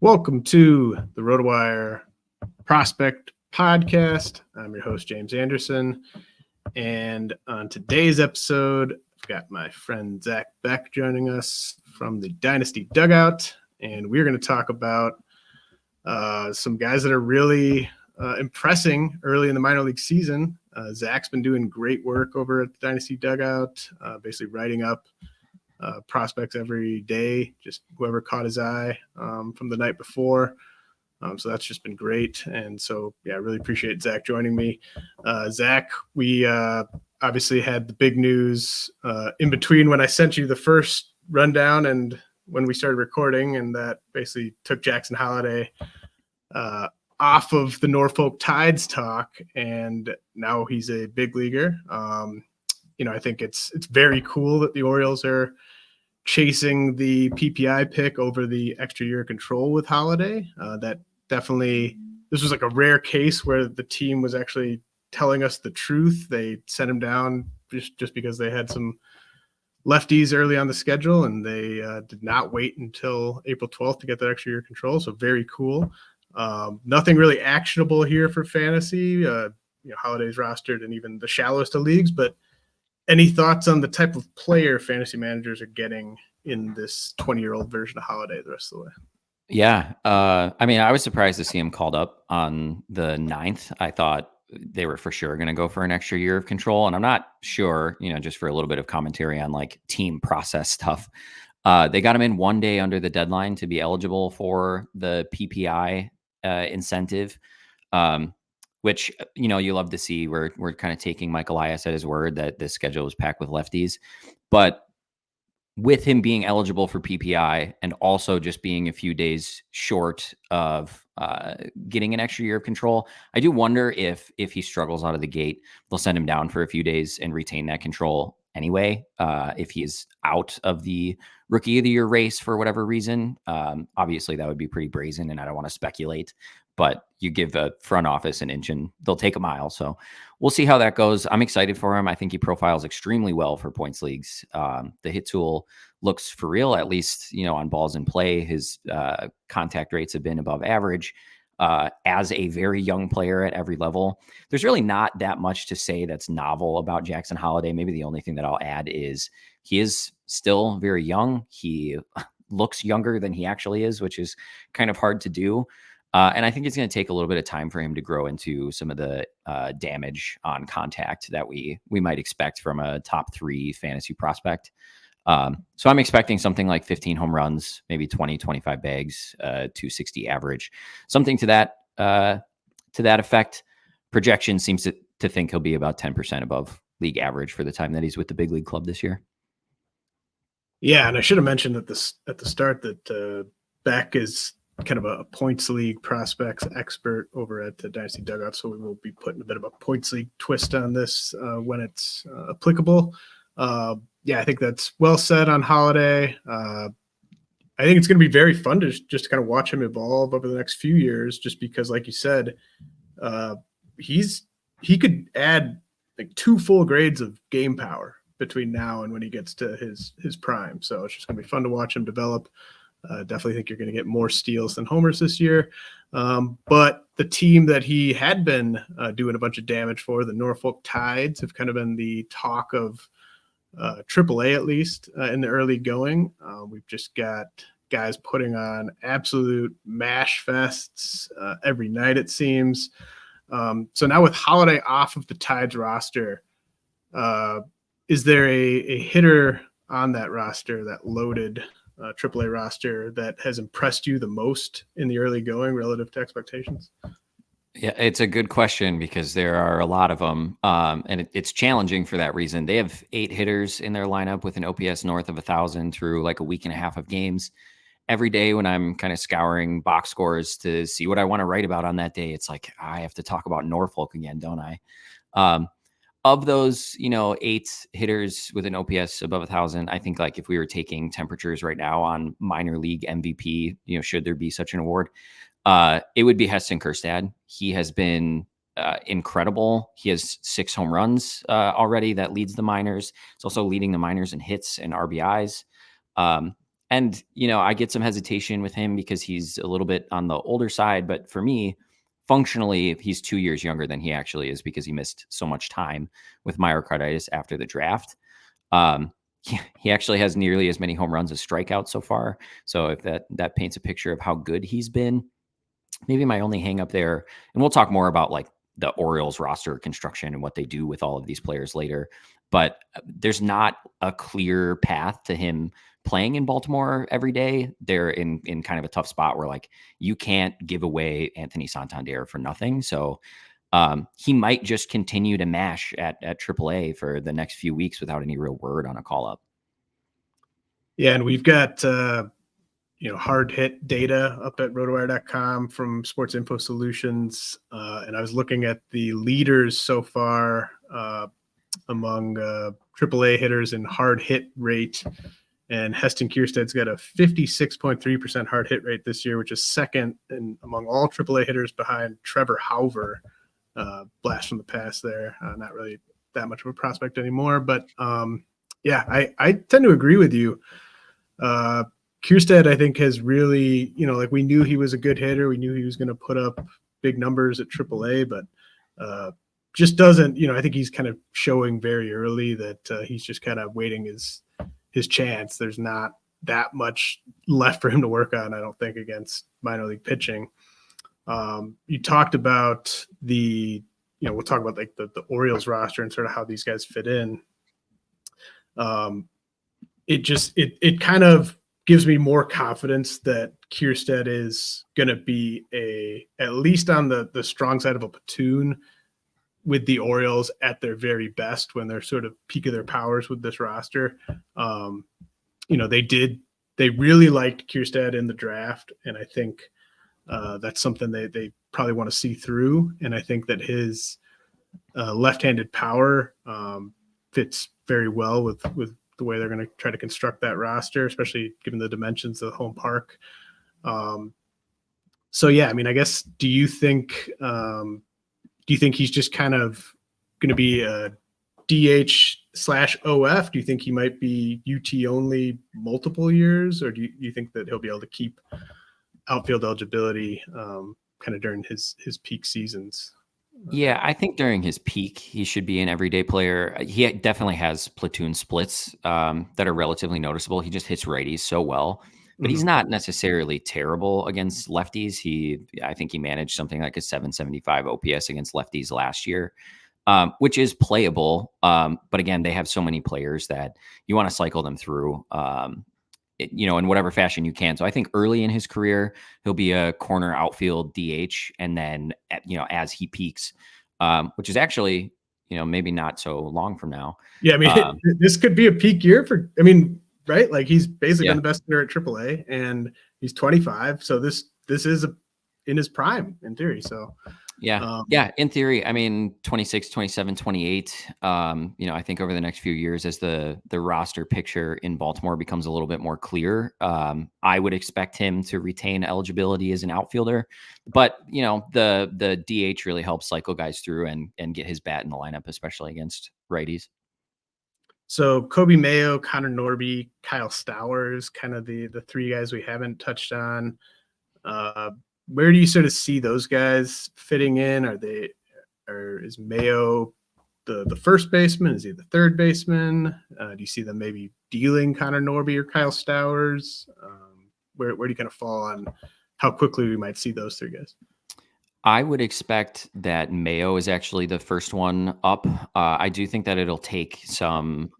Welcome to the RotoWire Prospect Podcast. I'm your host, James Anderson. And on today's episode, I've got my friend Zach Beck joining us from the Dynasty Dugout. And we're going to talk about some guys that are really impressing early in the minor league season. Zach's been doing great work over at the Dynasty Dugout, basically writing up prospects every day, just whoever caught his eye from the night before. So that's just been great. And so, I really appreciate Zach joining me. Zach, we obviously had the big news in between when I sent you the first rundown and when we started recording, and that basically took Jackson Holliday off of the Norfolk Tides talk, and now he's a big leaguer. I think it's very cool that the Orioles are chasing the PPI pick over the extra year control with Holliday. That definitely, this was like a rare case where the team was actually telling us the truth. They sent him down just because they had some lefties early on the schedule, and they did not wait until April 12th to get that extra year control. So very cool. Nothing really actionable here for fantasy. Holliday's rostered in even the shallowest of leagues, but any thoughts on the type of player fantasy managers are getting in this 20-year-old version of Holliday the rest of the way? Yeah. I was surprised to see him called up on the 9th. I thought they were for sure going to go for an extra year of control. And I'm not sure, just for a little bit of commentary on like team process stuff. They got him in one day under the deadline to be eligible for the PPI incentive. Which, you love to see. We're kind of taking Mike Elias at his word that this schedule was packed with lefties. But with him being eligible for PPI and also just being a few days short of getting an extra year of control, I do wonder if he struggles out of the gate, they'll send him down for a few days and retain that control anyway. If he's out of the rookie of the year race for whatever reason, obviously that would be pretty brazen, and I don't want to speculate. But you give a front office an inch and they'll take a mile. So we'll see how that goes. I'm excited for him. I think he profiles extremely well for points leagues. The hit tool looks for real, at least, on balls in play. His contact rates have been above average as a very young player at every level. There's really not that much to say that's novel about Jackson Holliday. Maybe the only thing that I'll add is he is still very young. He looks younger than he actually is, which is kind of hard to do. And I think it's going to take a little bit of time for him to grow into some of the damage on contact that we might expect from a top 3 fantasy prospect. So I'm expecting something like 15 home runs, maybe 20, 25 bags, 260 average, something to that effect. Projection seems to think he'll be about 10% above league average for the time that he's with the big league club this year. Yeah, and I should have mentioned at the start that Beck is kind of a points league prospects expert over at the Dynasty Dugout, so we will be putting a bit of a points league twist on this when it's applicable. I think that's well said on Holliday. I think it's going to be very fun to just kind of watch him evolve over the next few years, just because, like you said, he could add like 2 full grades of game power between now and when he gets to his prime. So it's just going to be fun to watch him develop. Definitely think you're going to get more steals than homers this year. But the team that he had been doing a bunch of damage for, the Norfolk Tides, have kind of been the talk of AAA, at least in the early going. We've just got guys putting on absolute mash fests every night, it seems. So now with Holliday off of the Tides roster, is there a hitter on that roster, that loaded AAA roster, that has impressed you the most in the early going relative to expectations? Yeah, it's a good question because there are a lot of them, and it's challenging for that reason. They have 8 hitters in their lineup with an OPS north of 1,000 through like a week and a half of games. Every day when I'm kind of scouring box scores to see what I want to write about on that day, it's like, I have to talk about Norfolk again, don't I? Of those, 8 hitters with an OPS above 1,000, I think like if we were taking temperatures right now on minor league MVP, should there be such an award, it would be Heston Kjerstad. He has been incredible. He has 6 home runs already. That leads the minors. It's also leading the minors in hits and RBIs. And And, I get some hesitation with him because he's a little bit on the older side. But for me, functionally, he's 2 years younger than he actually is because he missed so much time with myocarditis after the draft. Um, he actually has nearly as many home runs as strikeouts so far. So if that paints a picture of how good he's been, maybe my only hang up there, and we'll talk more about like the Orioles roster construction and what they do with all of these players later, but there's not a clear path to him playing in Baltimore every day. They're in kind of a tough spot where like you can't give away Anthony Santander for nothing. So he might just continue to mash at AAA for the next few weeks without any real word on a call up. Yeah, and we've got hard hit data up at rotowire.com from Sports Info Solutions, and I was looking at the leaders so far among AAA hitters in hard hit rate, and Heston Kjerstad's got a 56.3% hard hit rate this year, which is second among all AAA hitters behind Trevor Hauver. Blast from the past there. Not really that much of a prospect anymore, but I tend to agree with you. Kjerstad, I think, has really, like we knew he was a good hitter. We knew he was going to put up big numbers at AAA, but just doesn't, I think he's kind of showing very early that he's just kind of waiting his chance. There's not that much left for him to work on, I don't think, against minor league pitching. You talked about we'll talk about like the Orioles roster and sort of how these guys fit in. It kind of gives me more confidence that Kjerstad is going to be at least on the strong side of a platoon with the Orioles at their very best when they're sort of peak of their powers with this roster. They really liked Kjerstad in the draft, and I think that's something they probably want to see through. And I think that his left-handed power fits very well with the way they're going to try to construct that roster, especially given the dimensions of the home park. I guess, do you think he's just kind of going to be a DH/OF? Do you think he might be UT only multiple years, or do you think that he'll be able to keep outfield eligibility kind of during his peak seasons? Yeah, I think during his peak, he should be an everyday player. He definitely has platoon splits that are relatively noticeable. He just hits righties so well, but he's not necessarily terrible against lefties. I think he managed something like a 775 OPS against lefties last year, which is playable. But again, they have so many players that you want to cycle them through, in whatever fashion you can. So I think early in his career, he'll be a corner outfield DH. And then, as he peaks, which is actually, maybe not so long from now. Yeah. I mean, this could be a peak year right? Like he's basically been the best player at AAA and he's 25. So this is in his prime in theory. So in theory, I mean, 26, 27, 28, I think over the next few years, as the roster picture in Baltimore becomes a little bit more clear, I would expect him to retain eligibility as an outfielder, but the DH really helps cycle guys through and get his bat in the lineup, especially against righties. So Kobe Mayo, Connor Norby, Kyle Stowers, kind of the three guys we haven't touched on. Where do you sort of see those guys fitting in? Is Mayo the first baseman? Is he the third baseman? Do you see them maybe dealing Connor Norby or Kyle Stowers? Where do you kind of fall on how quickly we might see those three guys? I would expect that Mayo is actually the first one up. I do think that it'll take some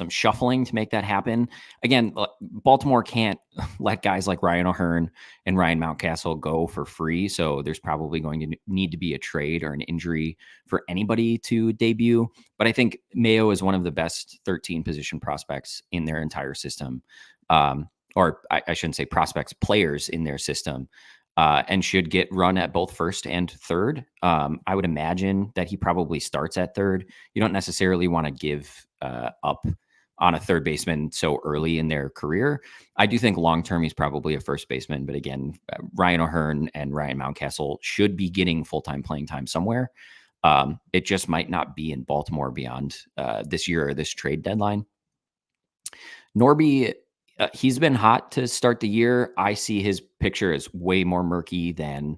shuffling to make that happen. Again, Baltimore can't let guys like Ryan O'Hearn and Ryan Mountcastle go for free. So there's probably going to need to be a trade or an injury for anybody to debut. But I think Mayo is one of the best 13 position prospects in their entire system. Or I shouldn't say prospects, players in their system. And should get run at both first and third. I would imagine that he probably starts at third. You don't necessarily want to give up on a third baseman so early in their career. I do think long-term he's probably a first baseman, but again, Ryan O'Hearn and Ryan Mountcastle should be getting full-time playing time somewhere. It just might not be in Baltimore beyond this year or this trade deadline. Norby, He's been hot to start the year. I see his picture as way more murky than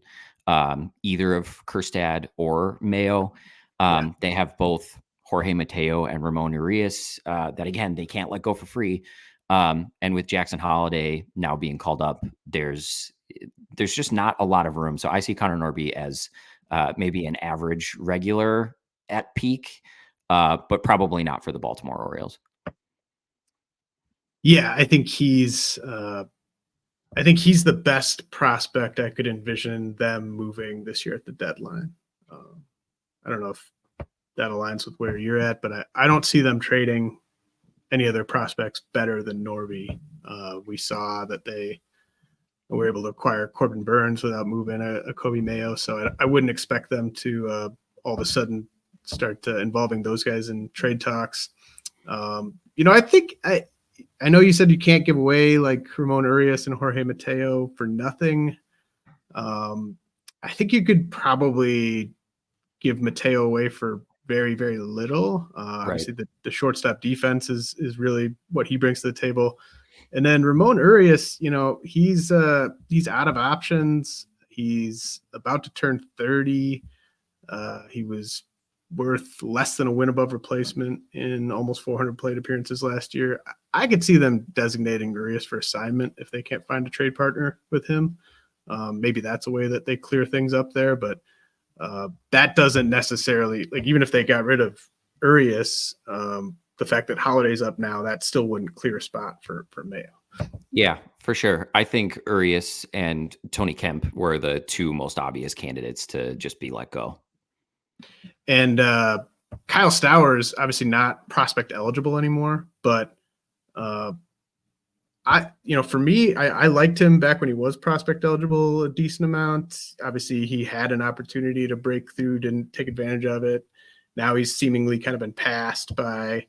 either of Kerstad or Mayo. They have both Jorge Mateo and Ramon Urias that, again, they can't let go for free. And with Jackson Holliday now being called up, there's just not a lot of room. So I see Connor Norby as maybe an average regular at peak, but probably not for the Baltimore Orioles. Yeah, I think he's the best prospect I could envision them moving this year at the deadline. I don't know if that aligns with where you're at, but I don't see them trading any other prospects better than Norby. We saw that they were able to acquire Corbin Burns without moving a Kobe Mayo, so I wouldn't expect them to all of a sudden start involving those guys in trade talks. I know you said you can't give away like Ramon Urias and Jorge Mateo for nothing. I think you could probably give Mateo away for very, very little. Obviously, the shortstop defense is really what he brings to the table. And then Ramon Urias, he's out of options. He's about to turn 30. He was worth less than a win above replacement in almost 400 plate appearances last year. I could see them designating Urias for assignment if they can't find a trade partner with him. Maybe that's a way that they clear things up there, but that doesn't necessarily, like, even if they got rid of Urias, the fact that Holliday's up now, that still wouldn't clear a spot for Mayo. Yeah, for sure. I think Urias and Tony Kemp were the two most obvious candidates to just be let go. And Kyle Stowers, obviously not prospect eligible anymore, but for me, I liked him back when he was prospect eligible a decent amount. Obviously, he had an opportunity to break through, didn't take advantage of it. Now he's seemingly kind of been passed by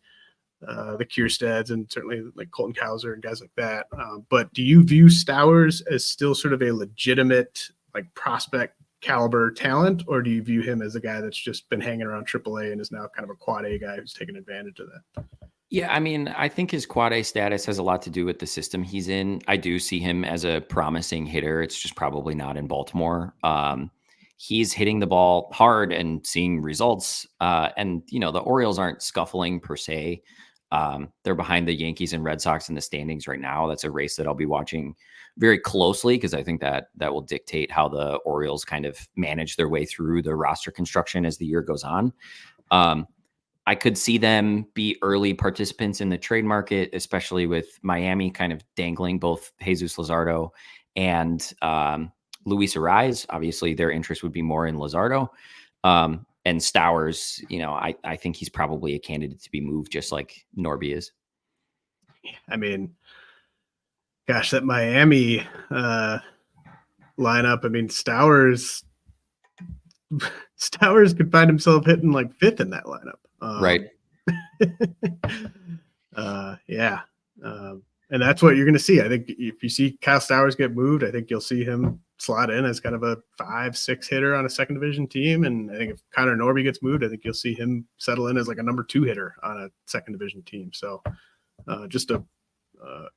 the Kierstads and certainly like Colton Cowser and guys like that. But do you view Stowers as still sort of a legitimate like prospect caliber talent, or do you view him as a guy that's just been hanging around AAA and is now kind of a quad A guy who's taking advantage of that? Yeah, I mean, I think his quad A status has a lot to do with the system he's in. I do see him as a promising hitter. It's just probably not in Baltimore. He's hitting the ball hard and seeing results. And the Orioles aren't scuffling per se. They're behind the Yankees and Red Sox in the standings right now. That's a race that I'll be watching very closely because I think that will dictate how the Orioles kind of manage their way through the roster construction as the year goes on. I could see them be early participants in the trade market, especially with Miami kind of dangling both Jesus Luzardo and Luis Ariz. Obviously, their interest would be more in Luzardo. And Stowers, I think he's probably a candidate to be moved just like Norby is. I mean, gosh, that Miami lineup, I mean, Stowers could find himself hitting like fifth in that lineup. Right. Yeah. And that's what you're going to see. I think if you see Kyle Stowers get moved, I think you'll see him slot in as kind of a 5-6 hitter on a second division team. And I think if Connor Norby gets moved, I think you'll see him settle in as like a number 2 hitter on a second division team. So just a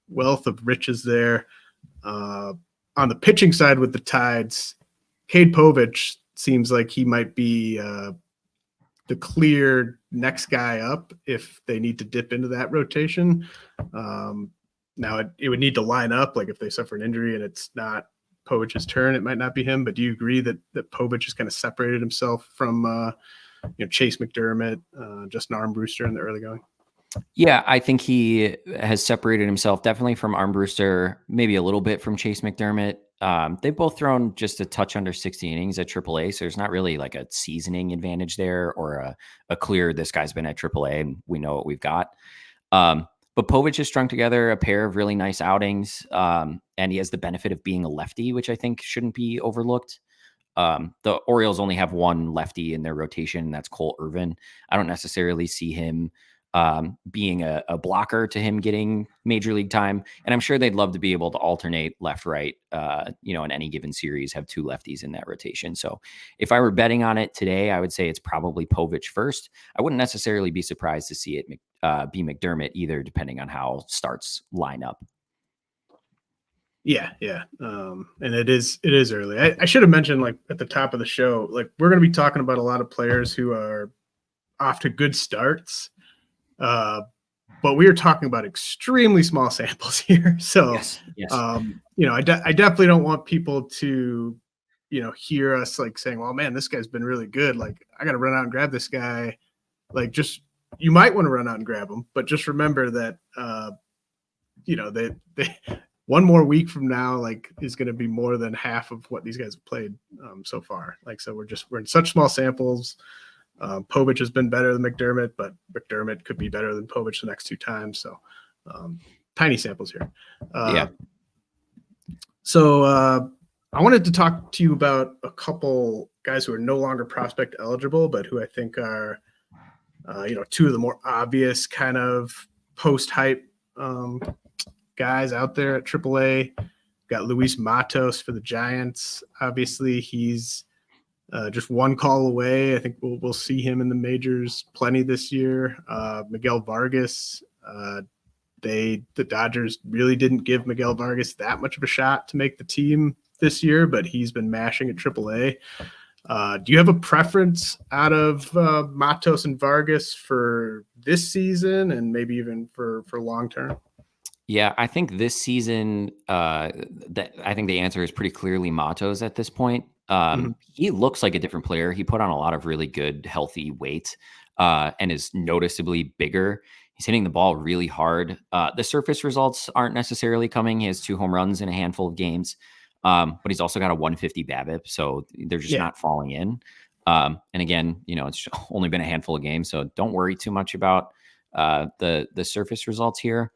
wealth of riches there. On the pitching side with the Tides, Cade Povich seems like he might be the clear next guy up if they need to dip into that rotation. Now it would need to line up. Like if they suffer an injury and it's not Povich's turn, it might not be him. But do you agree that Povich has kind of separated himself from Chase McDermott, Justin Armbruster in the early going? Yeah, I think he has separated himself definitely from Armbruster, maybe a little bit from Chase McDermott. They've both thrown just a touch under 60 innings at AAA, so there's not really like a seasoning advantage there or a clear this guy's been at AAA and we know what we've got. But Povich has strung together a pair of really nice outings, and he has the benefit of being a lefty, which I think shouldn't be overlooked. The Orioles only have one lefty in their rotation, and that's Cole Irvin. I don't necessarily see him being a blocker to him getting major league time. And I'm sure they'd love to be able to alternate left, right, in any given series, have 2 lefties in that rotation. So if I were betting on it today, I would say it's probably Povich first. I wouldn't necessarily be surprised to see it be McDermott either, depending on how starts line up. Yeah. And it is early. I should have mentioned, like, at the top of the show, like, we're going to be talking about a lot of players who are off to good starts. But we are talking about extremely small samples here. So, Yes. I definitely don't want people to, hear us like saying, well, man, this guy's been really good. Like, I got to run out and grab this guy. Like, just, you might want to run out and grab him, but just remember that, they one more week from now, like, is going to be more than half of what these guys have played so far. Like, so we're in such small samples. Povich has been better than McDermott, but McDermott could be better than Povich the next two times. So tiny samples here. So I wanted to talk to you about a couple guys who are no longer prospect eligible, but who I think are, two of the more obvious kind of post-hype guys out there at AAA. Got Luis Matos for the Giants. Obviously, he's just one call away. I think we'll see him in the majors plenty this year. Miguel Vargas. The Dodgers really didn't give Miguel Vargas that much of a shot to make the team this year, but he's been mashing at AAA. Do you have a preference out of Matos and Vargas for this season and maybe even for long term? Yeah, I think this season, I think the answer is pretty clearly Matos at this point. He looks like a different player. He put on a lot of really good, healthy weight and is noticeably bigger. He's hitting the ball really hard. The surface results aren't necessarily coming. He has 2 home runs in a handful of games, but he's also got a 150 BABIP, so they're just not falling in. And again, it's only been a handful of games, so don't worry too much about the surface results here.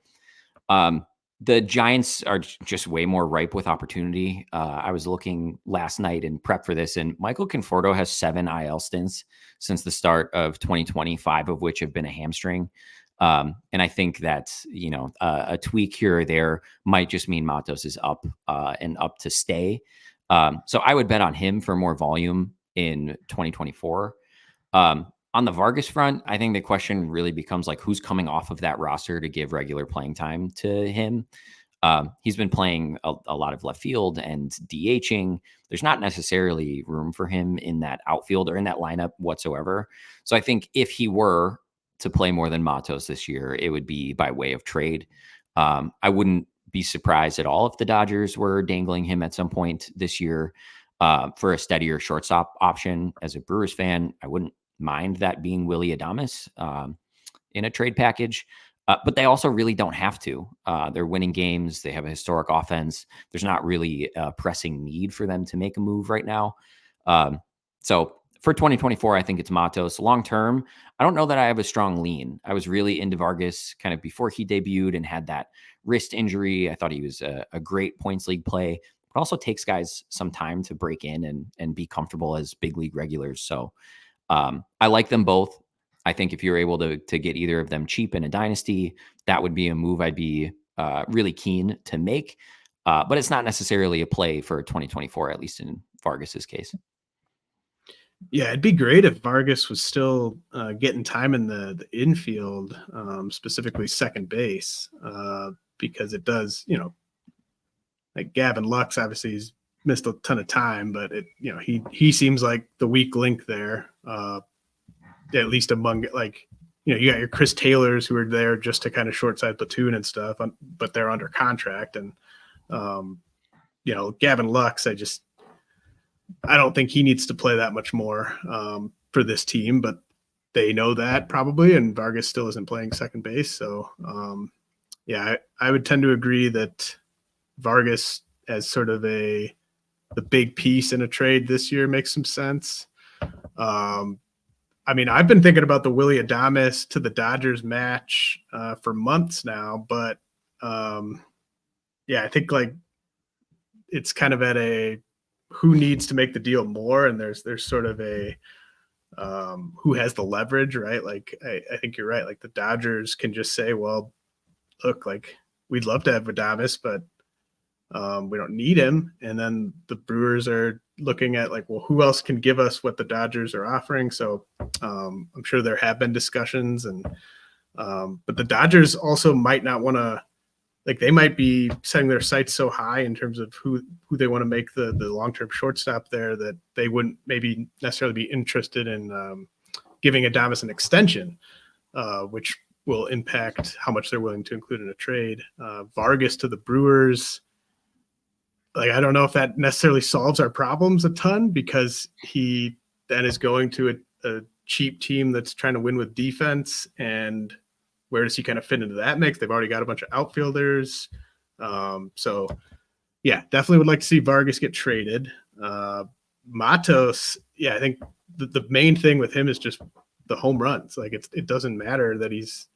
The Giants are just way more ripe with opportunity. I was looking last night in prep for this, and Michael Conforto has 7 IL stints since the start of 2020, 5 of which have been a hamstring. And I think that, a tweak here or there might just mean Matos is up and up to stay. So I would bet on him for more volume in 2024. On the Vargas front, I think the question really becomes, like, who's coming off of that roster to give regular playing time to him. He's been playing a lot of left field and DHing. There's not necessarily room for him in that outfield or in that lineup whatsoever. So I think if he were to play more than Matos this year, it would be by way of trade. I wouldn't be surprised at all if the Dodgers were dangling him at some point this year for a steadier shortstop option. As a Brewers fan, I wouldn't mind that being Willy Adames in a trade package. But they also really don't have to. They're winning games. They have a historic offense. There's not really a pressing need for them to make a move right now. So for 2024, I think it's Matos. Long term, I don't know that I have a strong lean. I was really into Vargas kind of before he debuted and had that wrist injury. I thought he was a great points league play. It also takes guys some time to break in and be comfortable as big league regulars. So I like them both. I think if you're able to get either of them cheap in a dynasty, that would be a move I'd be really keen to make. But it's not necessarily a play for 2024, at least in Vargas's case. Yeah, it'd be great if Vargas was still getting time in the infield, specifically second base, because it does, like Gavin Lux, obviously he's missed a ton of time, but he seems like the weak link there, at least among, like, you got your Chris Taylors who are there just to kind of short side platoon and stuff, but they're under contract. And, Gavin Lux, I don't think he needs to play that much more for this team, but they know that probably, and Vargas still isn't playing second base. So, I would tend to agree that Vargas as sort of the big piece in a trade this year makes some sense. I've been thinking about the Willy Adames to the Dodgers match for months now, but I think, like, it's kind of at a who needs to make the deal more, and there's sort of a who has the leverage, right? Like, I think you're right. Like, the Dodgers can just say, well, look, like, we'd love to have Adames, but we don't need him. And then the Brewers are looking at, like, well, who else can give us what the Dodgers are offering? So I'm sure there have been discussions, and but the Dodgers also might not want to, like they might be setting their sights so high in terms of who they want to make the long-term shortstop there that they wouldn't maybe necessarily be interested in giving Adames an extension, which will impact how much they're willing to include in a trade. Vargas to the Brewers. Like, I don't know if that necessarily solves our problems a ton, because he then is going to a cheap team that's trying to win with defense. And where does he kind of fit into that mix? They've already got a bunch of outfielders. So yeah, definitely would like to see Vargas get traded. Matos, yeah, I think the main thing with him is just the home runs. Like, it doesn't matter that he's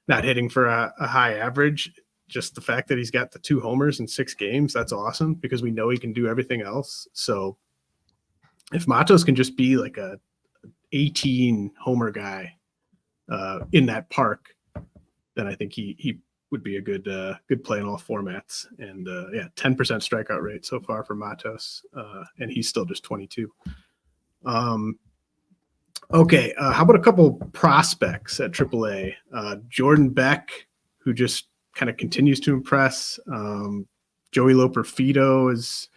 not hitting for a high average. Just the fact that he's got the 2 homers in 6 games, that's awesome, because we know he can do everything else. So if Matos can just be like a 18 homer guy in that park, then I think he would be a good play in all formats. And 10% strikeout rate so far for Matos, and he's still just 22. Okay, how about a couple prospects at AAA? Jordan Beck, who just kind of continues to impress. Joey Loperfido is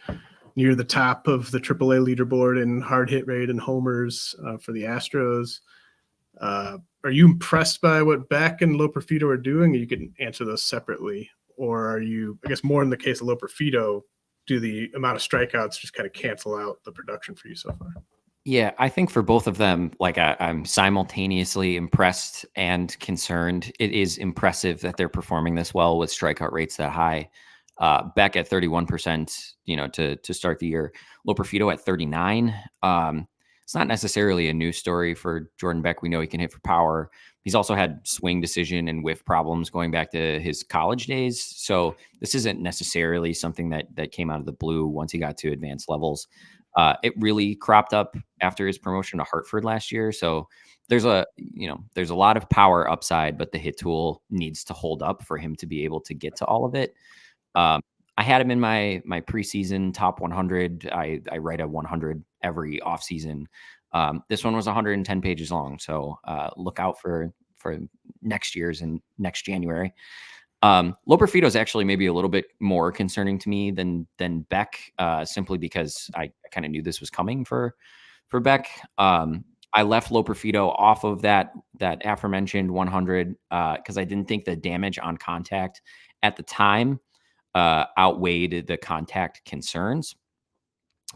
near the top of the AAA leaderboard in hard hit rate and homers for the Astros. Are you impressed by what Beck and Loperfido are doing? You can answer those separately. Or are you, I guess more in the case of Loperfido, do the amount of strikeouts just kind of cancel out the production for you so far? Yeah, I think for both of them, like I'm simultaneously impressed and concerned. It is impressive that they're performing this well with strikeout rates that high. Beck at 31%, to start the year. Loperfido at 39. It's not necessarily a new story for Jordan Beck. We know he can hit for power. He's also had swing decision and whiff problems going back to his college days. So this isn't necessarily something that came out of the blue once he got to advanced levels. It really cropped up after his promotion to Hartford last year. So there's a lot of power upside, but the hit tool needs to hold up for him to be able to get to all of it. I had him in my preseason top 100. I write a 100 every offseason. This one was 110 pages long. So look out for next year's and next January. Loperfido is actually maybe a little bit more concerning to me than Beck, simply because I kind of knew this was coming for Beck. I left Loperfido off of that aforementioned 100 because I didn't think the damage on contact at the time outweighed the contact concerns.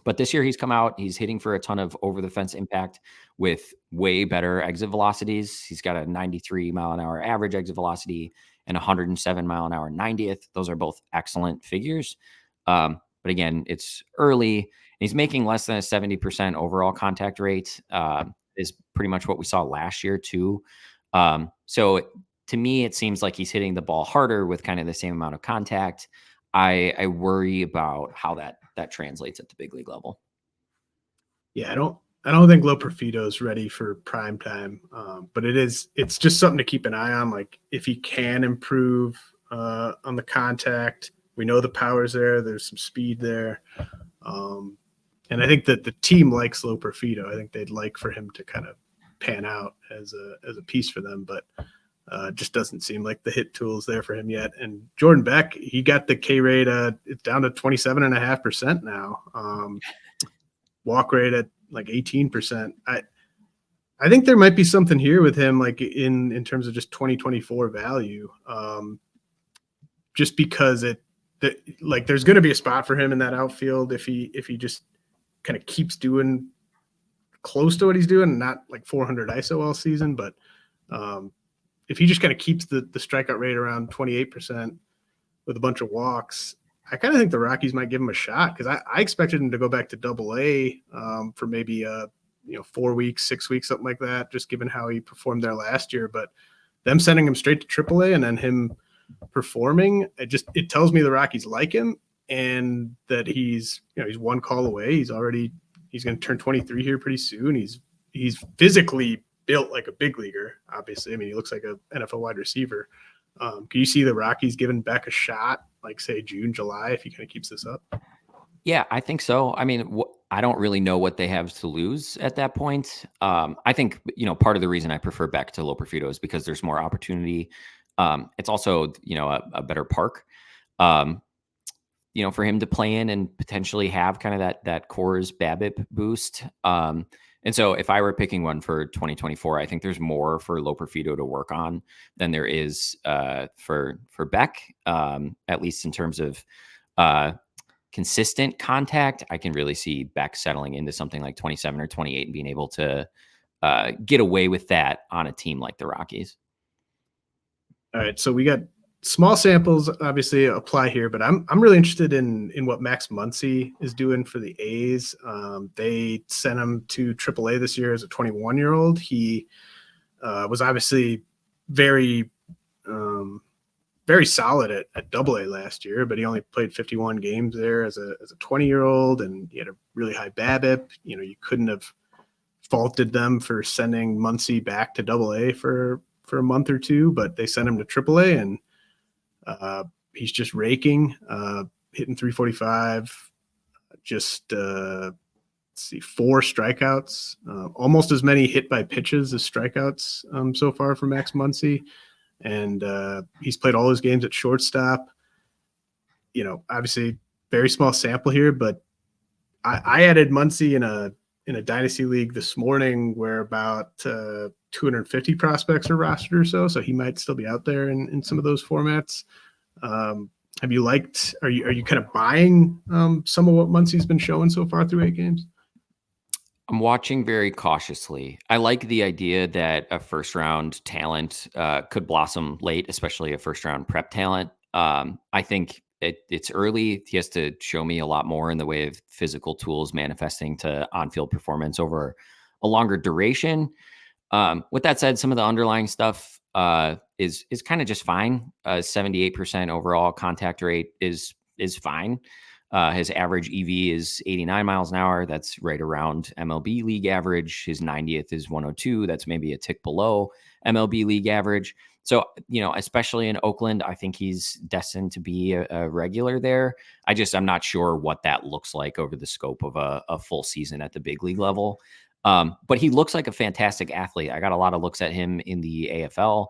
But this year he's come out, he's hitting for a ton of over the fence impact with way better exit velocities. He's got a 93 mile an hour average exit velocity and 107 mile an hour 90th. Those are both excellent figures. But again, it's early. He's making less than a 70% overall contact rate, is pretty much what we saw last year too. So to me, it seems like he's hitting the ball harder with kind of the same amount of contact. I worry about how that translates at the big league level. Yeah, I don't think Loperfido is ready for prime time, but it's just something to keep an eye on. Like, if he can improve on the contact, we know the power's there. There's some speed there, and I think that the team likes Loperfido. I think they'd like for him to kind of pan out as a piece for them, but just doesn't seem like the hit tool is there for him yet. And Jordan Beck, he got the K rate, it's down to 27.5% now. Walk rate at like 18%. I think there might be something here with him, like in terms of just 2024 value. Just because there's going to be a spot for him in that outfield if he just kind of keeps doing close to what he's doing, not like 400 ISO all season, but if he just kind of keeps the strikeout rate around 28% with a bunch of walks, I kind of think the Rockies might give him a shot, because I expected him to go back to Double-A for maybe 4 weeks, 6 weeks, something like that, just given how he performed there last year. But them sending him straight to Triple-A and then him performing, it tells me the Rockies like him, and that he's one call away. He's going to turn 23 here pretty soon. He's physically built like a big leaguer, obviously. I mean, he looks like an NFL wide receiver. Can you see the Rockies giving Beck a shot, like say June, July, if he kind of keeps this up? Yeah, I think so. I mean, I don't really know what they have to lose at that point. I think, part of the reason I prefer Beck to Loperfido is because there's more opportunity. It's also, a better park. Um, for him to play in and potentially have kind of that Coors BABIP boost. And so if I were picking one for 2024, I think there's more for Loperfido to work on than there is for Beck, at least in terms of consistent contact. I can really see Beck settling into something like 27 or 28 and being able to get away with that on a team like the Rockies. All right, so we got small samples obviously apply here, but I'm really interested in what Max Muncy is doing for the A's. They sent him to AAA this year as a 21-year-old. He was obviously very solid at AA last year, but he only played 51 games there as a 20-year-old, and he had a really high BABIP. You couldn't have faulted them for sending Muncy back to AA for a month or two, but they sent him to AAA, and he's just raking, hitting 345, just 4 strikeouts, almost as many hit by pitches as strikeouts so far for Max Muncy. And he's played all his games at shortstop. Obviously very small sample here, but I added Muncy in a dynasty league this morning where about 250 prospects are rostered or so. So he might still be out there in some of those formats. Are you kind of buying some of what Muncy's been showing so far through 8 games? I'm watching very cautiously. I like the idea that a first round talent could blossom late, especially a first round prep talent. I think it's early. He has to show me a lot more in the way of physical tools manifesting to on-field performance over a longer duration. With that said, some of the underlying stuff is kind of just fine. 78% overall contact rate is fine. His average EV is 89 miles an hour. That's right around MLB league average. His 90th is 102. That's maybe a tick below MLB league average. So, especially in Oakland, I think he's destined to be a regular there. I'm not sure what that looks like over the scope of a full season at the big league level. But he looks like a fantastic athlete. I got a lot of looks at him in the AFL.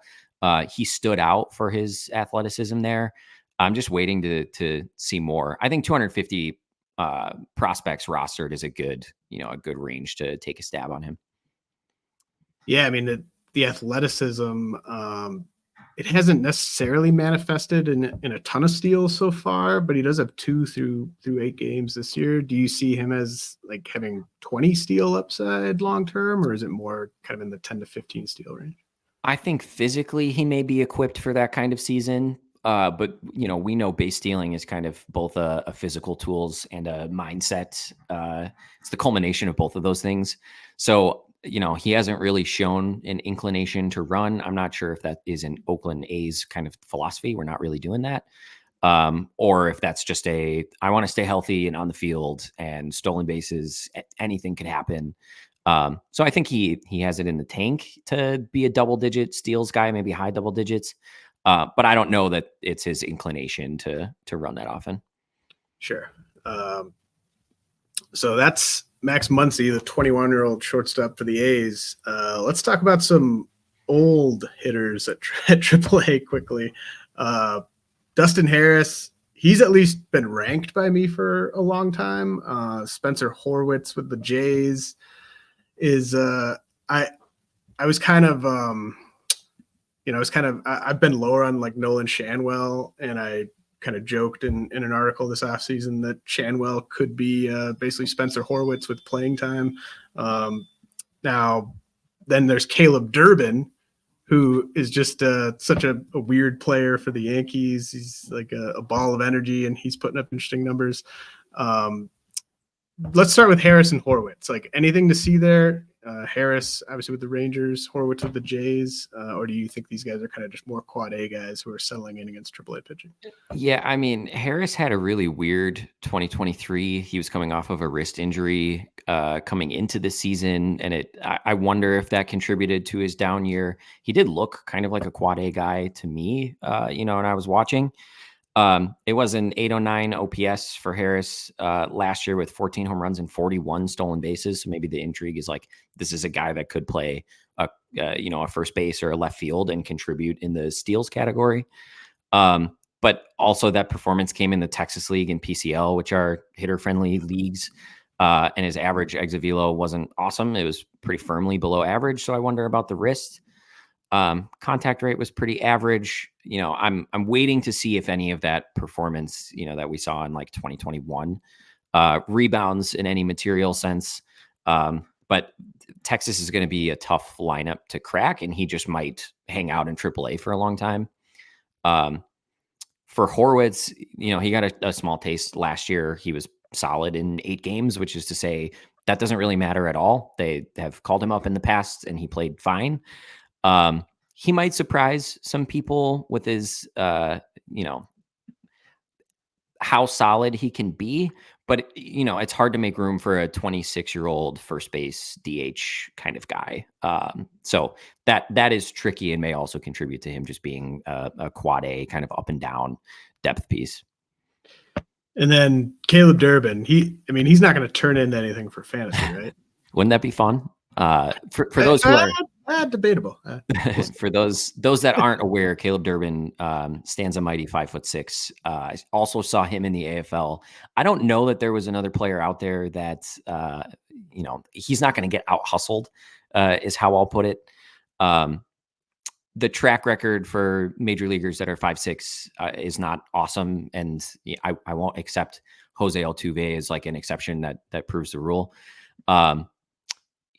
He stood out for his athleticism there. I'm just waiting to see more. I think 250 prospects rostered is a good range to take a stab on him. Yeah, I mean the athleticism, it hasn't necessarily manifested in a ton of steals so far, but he does have 2 through 8 games this year. Do you see him as like having 20 steal upside long term, or is it more kind of in the 10 to 15 steal range? I think physically he may be equipped for that kind of season. But we know base stealing is kind of both a physical tools and a mindset. It's the culmination of both of those things. So, he hasn't really shown an inclination to run. I'm not sure if that is an Oakland A's kind of philosophy. We're not really doing that. Or if that's just I want to stay healthy and on the field, and stolen bases, anything could happen. So I think he has it in the tank to be a double-digit steals guy, maybe high double digits. But I don't know that it's his inclination to run that often. Sure. So that's Max Muncy, the 21-year-old shortstop for the A's. Let's talk about some old hitters at AAA quickly. Dustin Harris, he's at least been ranked by me for a long time. Spencer Horwitz with the Jays is I was kind of I've been lower on like Nolan Shanwell, and I kind of joked in an article this offseason that Shanwell could be basically Spencer Horwitz with playing time. Now, then there's Caleb Durbin, who is just such a weird player for the Yankees. He's like a ball of energy, and he's putting up interesting numbers. Let's start with Harris and Horwitz. Like, anything to see there? Harris, obviously, with the Rangers, Horwitz with the Jays, or do you think these guys are kind of just more quad A guys who are settling in against AAA pitching? Yeah, I mean, Harris had a really weird 2023. He was coming off of a wrist injury coming into the season, and I wonder if that contributed to his down year. He did look kind of like a quad A guy to me, when I was watching. It was an 809 OPS for Harris last year with 14 home runs and 41 stolen bases. So maybe the intrigue is like, this is a guy that could play a first base or a left field and contribute in the steals category. But also that performance came in the Texas League and PCL, which are hitter-friendly leagues. And his average exit velo wasn't awesome. It was pretty firmly below average. So I wonder about the wrist. Contact rate was pretty average. I'm waiting to see if any of that performance, that we saw in like 2021, rebounds in any material sense. But Texas is going to be a tough lineup to crack, and he just might hang out in AAA for a long time. For Horwitz, he got a small taste last year. He was solid in 8 games, which is to say that doesn't really matter at all. They have called him up in the past and he played fine. He might surprise some people with his, how solid he can be, but it's hard to make room for a 26-year-old first base DH kind of guy. So that is tricky and may also contribute to him just being a quad A kind of up and down depth piece. And then Caleb Durbin, he's not going to turn into anything for fantasy, right? Wouldn't that be fun? For those who are debatable. For those that aren't aware, Caleb Durbin stands a mighty 5'6". I also saw him in the AFL. I don't know that there was another player out there that he's not going to get out hustled, is how I'll put it. The track record for major leaguers that are 5'6" is not awesome, and I won't accept Jose Altuve as like an exception that proves the rule.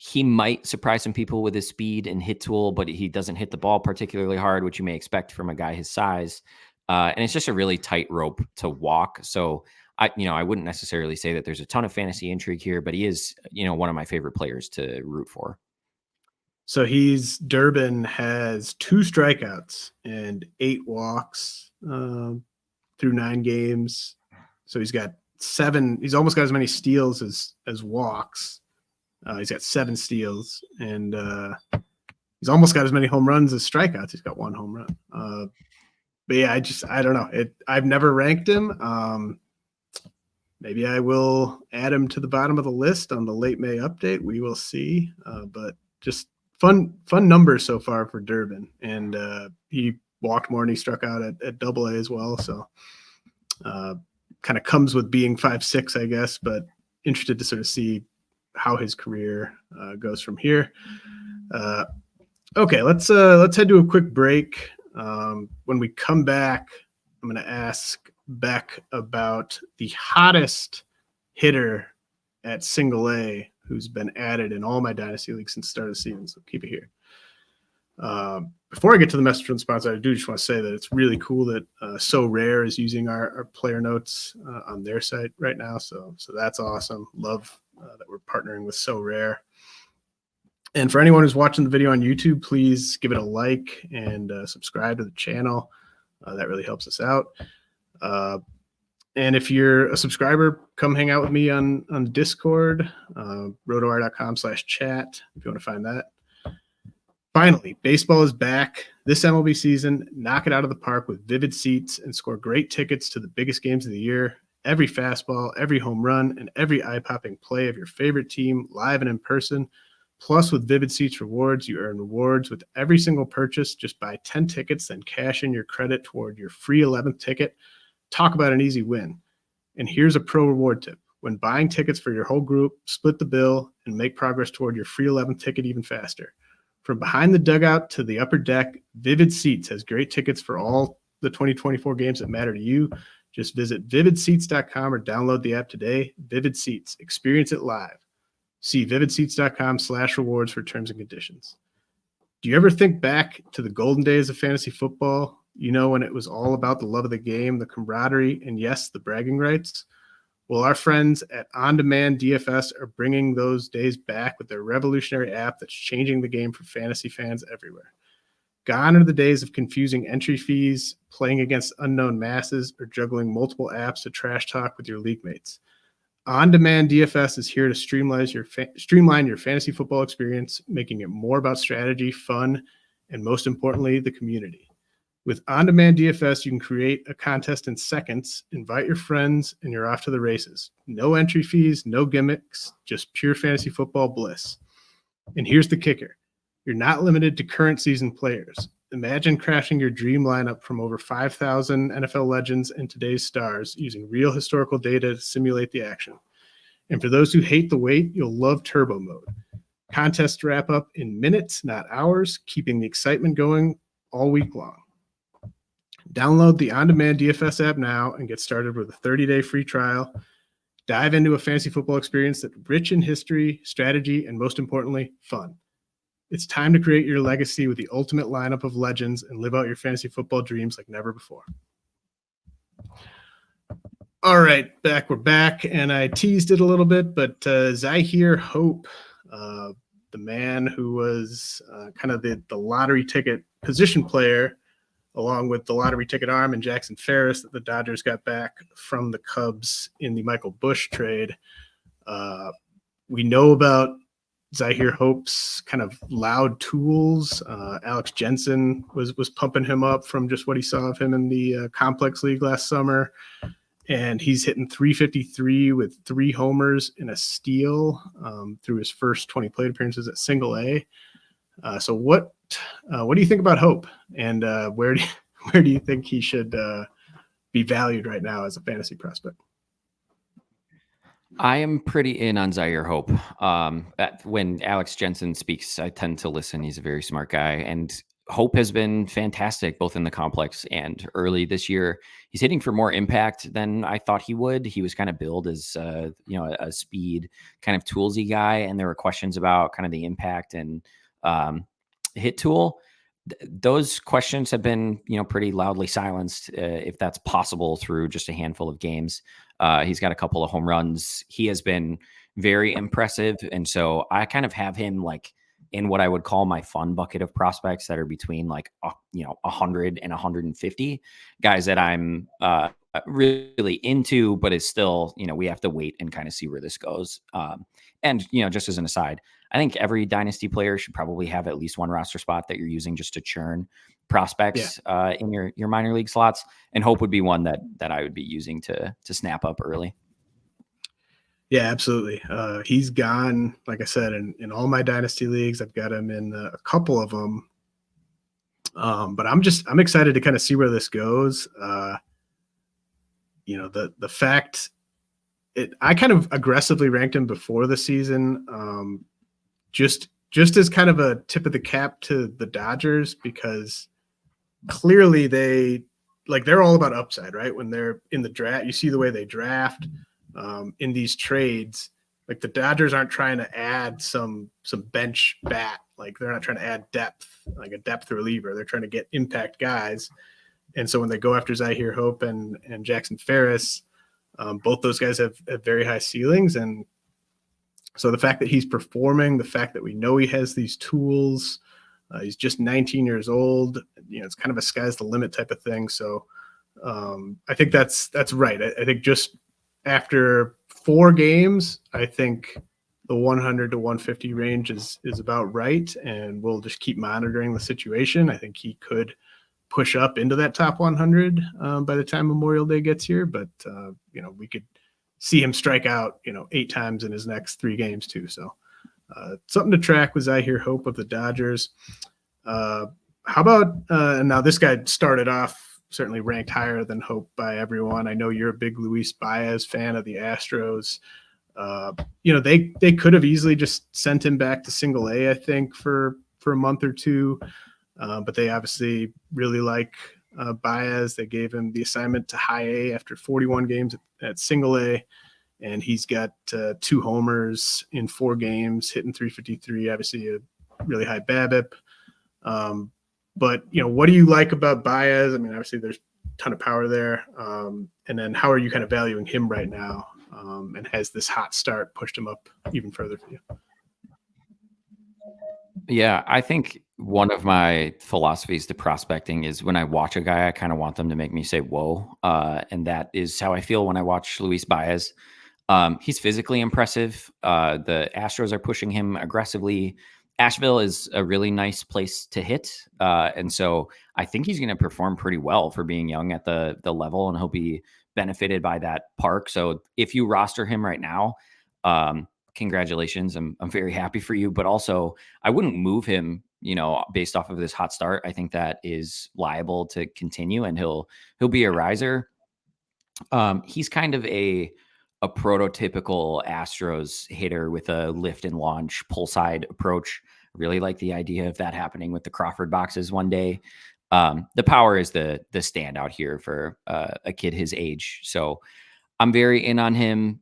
He might surprise some people with his speed and hit tool, but he doesn't hit the ball particularly hard, which you may expect from a guy his size. And it's just a really tight rope to walk. So I wouldn't necessarily say that there's a ton of fantasy intrigue here, but he is, one of my favorite players to root for. So Durbin has 2 strikeouts and 8 walks through 9 games. So he's got 7. He's almost got as many steals as walks. He's got 7 steals, and he's almost got as many home runs as strikeouts. He's got 1 home run. But yeah, I don't know. I've never ranked him. Maybe I will add him to the bottom of the list on the late May update. We will see. But just fun numbers so far for Durbin, and he walked more and he struck out at AA as well. So kind of comes with being 5'6", I guess. But interested to sort of see how his career goes from here. Okay, let's head to a quick break. When we come back, I'm going to ask Beck about the hottest hitter at single A who's been added in all my dynasty leagues since the start of the season. So keep it here. Before I get to the message from the sponsor, I do just want to say that it's really cool that So Rare is using our player notes on their site right now. So that's awesome. Love that we're partnering with So Rare. And for anyone who's watching the video on YouTube, please give it a like and subscribe to the channel. That really helps us out. And if you're a subscriber, come hang out with me on Discord, rotowire.com/chat if you want to find that. Finally, baseball is back this MLB season. Knock it out of the park with vivid seats and score great tickets to the biggest games of the year. Every fastball, every home run, and every eye-popping play of your favorite team live and in person. Plus, with Vivid Seats rewards, you earn rewards with every single purchase. Just buy 10 tickets, then cash in your credit toward your free 11th ticket. Talk about an easy win. And here's a pro reward tip. When buying tickets for your whole group, split the bill and make progress toward your free 11th ticket even faster. From behind the dugout to the upper deck, Vivid Seats has great tickets for all the 2024 games that matter to you. Just visit vividseats.com or download the app today. Vivid Seats. Experience it live. See vividseats.com/rewards for terms and conditions. Do you ever think back to the golden days of fantasy football? When it was all about the love of the game, the camaraderie, and yes, the bragging rights? Well, our friends at Demand DFS are bringing those days back with their revolutionary app that's changing the game for fantasy fans everywhere. Gone are the days of confusing entry fees, playing against unknown masses, or juggling multiple apps to trash talk with your league mates. Demand DFS is here to streamline your fantasy football experience, making it more about strategy, fun, and most importantly, the community. With Demand DFS, you can create a contest in seconds, invite your friends, and you're off to the races. No entry fees, no gimmicks, just pure fantasy football bliss. And here's the kicker. You're not limited to current season players. Imagine crashing your dream lineup from over 5,000 NFL legends and today's stars using real historical data to simulate the action. And for those who hate the wait, you'll love Turbo Mode. Contests wrap up in minutes, not hours, keeping the excitement going all week long. Download the On-Demand DFS app now and get started with a 30-day free trial. Dive into a fantasy football experience that's rich in history, strategy, and most importantly, fun. It's time to create your legacy with the ultimate lineup of legends and live out your fantasy football dreams like never before. All right, we're back, and I teased it a little bit, but Zyhir Hope, the man who was kind of the lottery ticket position player, along with the lottery ticket arm and Jackson Ferris that the Dodgers got back from the Cubs in the Michael Busch trade. We know about Zyhir Hope's kind of loud tools. Alex Jensen was pumping him up from just what he saw of him in the complex league last summer. And he's hitting 353 with 3 homers and a steal through his first 20 plate appearances at Single A. So what do you think about Hope? And where do you think he should be valued right now as a fantasy prospect? I am pretty in on Zyhir Hope. When Alex Jensen speaks, I tend to listen. He's a very smart guy. And Hope has been fantastic, both in the complex and early this year. He's hitting for more impact than I thought he would. He was kind of billed as, a speed kind of toolsy guy. And there were questions about kind of the impact and hit tool. Those questions have been, pretty loudly silenced, if that's possible, through just a handful of games. He's got a couple of home runs. He has been very impressive. And so I kind of have him like in what I would call my fun bucket of prospects that are between 100 and 150 guys that I'm really into, but it's still, we have to wait and kind of see where this goes. And just as an aside, I think every dynasty player should probably have at least one roster spot that you're using just to churn prospects in your minor league slots. And Hope would be one that I would be using to snap up early. Yeah, absolutely. He's gone, like I said, in all my dynasty leagues. I've got him in a couple of them. But I'm excited to kind of see where this goes. The fact I kind of aggressively ranked him before the season, just as kind of a tip of the cap to the Dodgers, because clearly they're all about upside, right? When they're in the draft, you see the way they draft. In these trades, like the Dodgers aren't trying to add some bench bat, like they're not trying to add depth, like a depth reliever. They're trying to get impact guys. And so when they go after Zyhir Hope and Jackson Ferris, both those guys have very high ceilings. And so the fact that he's performing, the fact that we know he has these tools, he's just 19 years old, it's kind of a sky's the limit type of thing. So I think that's right. I think just after 4 games, I think the 100 to 150 range is about right, and we'll just keep monitoring the situation. I think he could push up into that top 100 by the time Memorial Day gets here, but we could see him strike out 8 times in his next 3 games too. So something to track with Zyhir Hope of the Dodgers. How about now this guy started off certainly ranked higher than Hope by everyone. I know you're a big Luis Baez fan of the Astros. They could have easily just sent him back to Single A, I think, for a month or 2. But they obviously really like Baez. They gave him the assignment to High A after 41 games at Single A. And he's got 2 homers in 4 games, hitting 353, obviously a really high BABIP. But, what do you like about Baez? I mean, obviously there's a ton of power there. And then how are you kind of valuing him right now? And has this hot start pushed him up even further for you? Yeah, I think one of my philosophies to prospecting is when I watch a guy, I kind of want them to make me say, whoa. And that is how I feel when I watch Luis Baez. He's physically impressive. The Astros are pushing him aggressively. Asheville is a really nice place to hit. And so I think he's going to perform pretty well for being young at the level, and he'll be benefited by that park. So if you roster him right now, congratulations. I'm very happy for you, but also I wouldn't move him based off of this hot start, I think that is liable to continue, and he'll be a riser. He's kind of a prototypical Astros hitter with a lift and launch pull side approach. Really like the idea of that happening with the Crawford boxes one day. The power is the standout here for a kid his age. So I'm very in on him.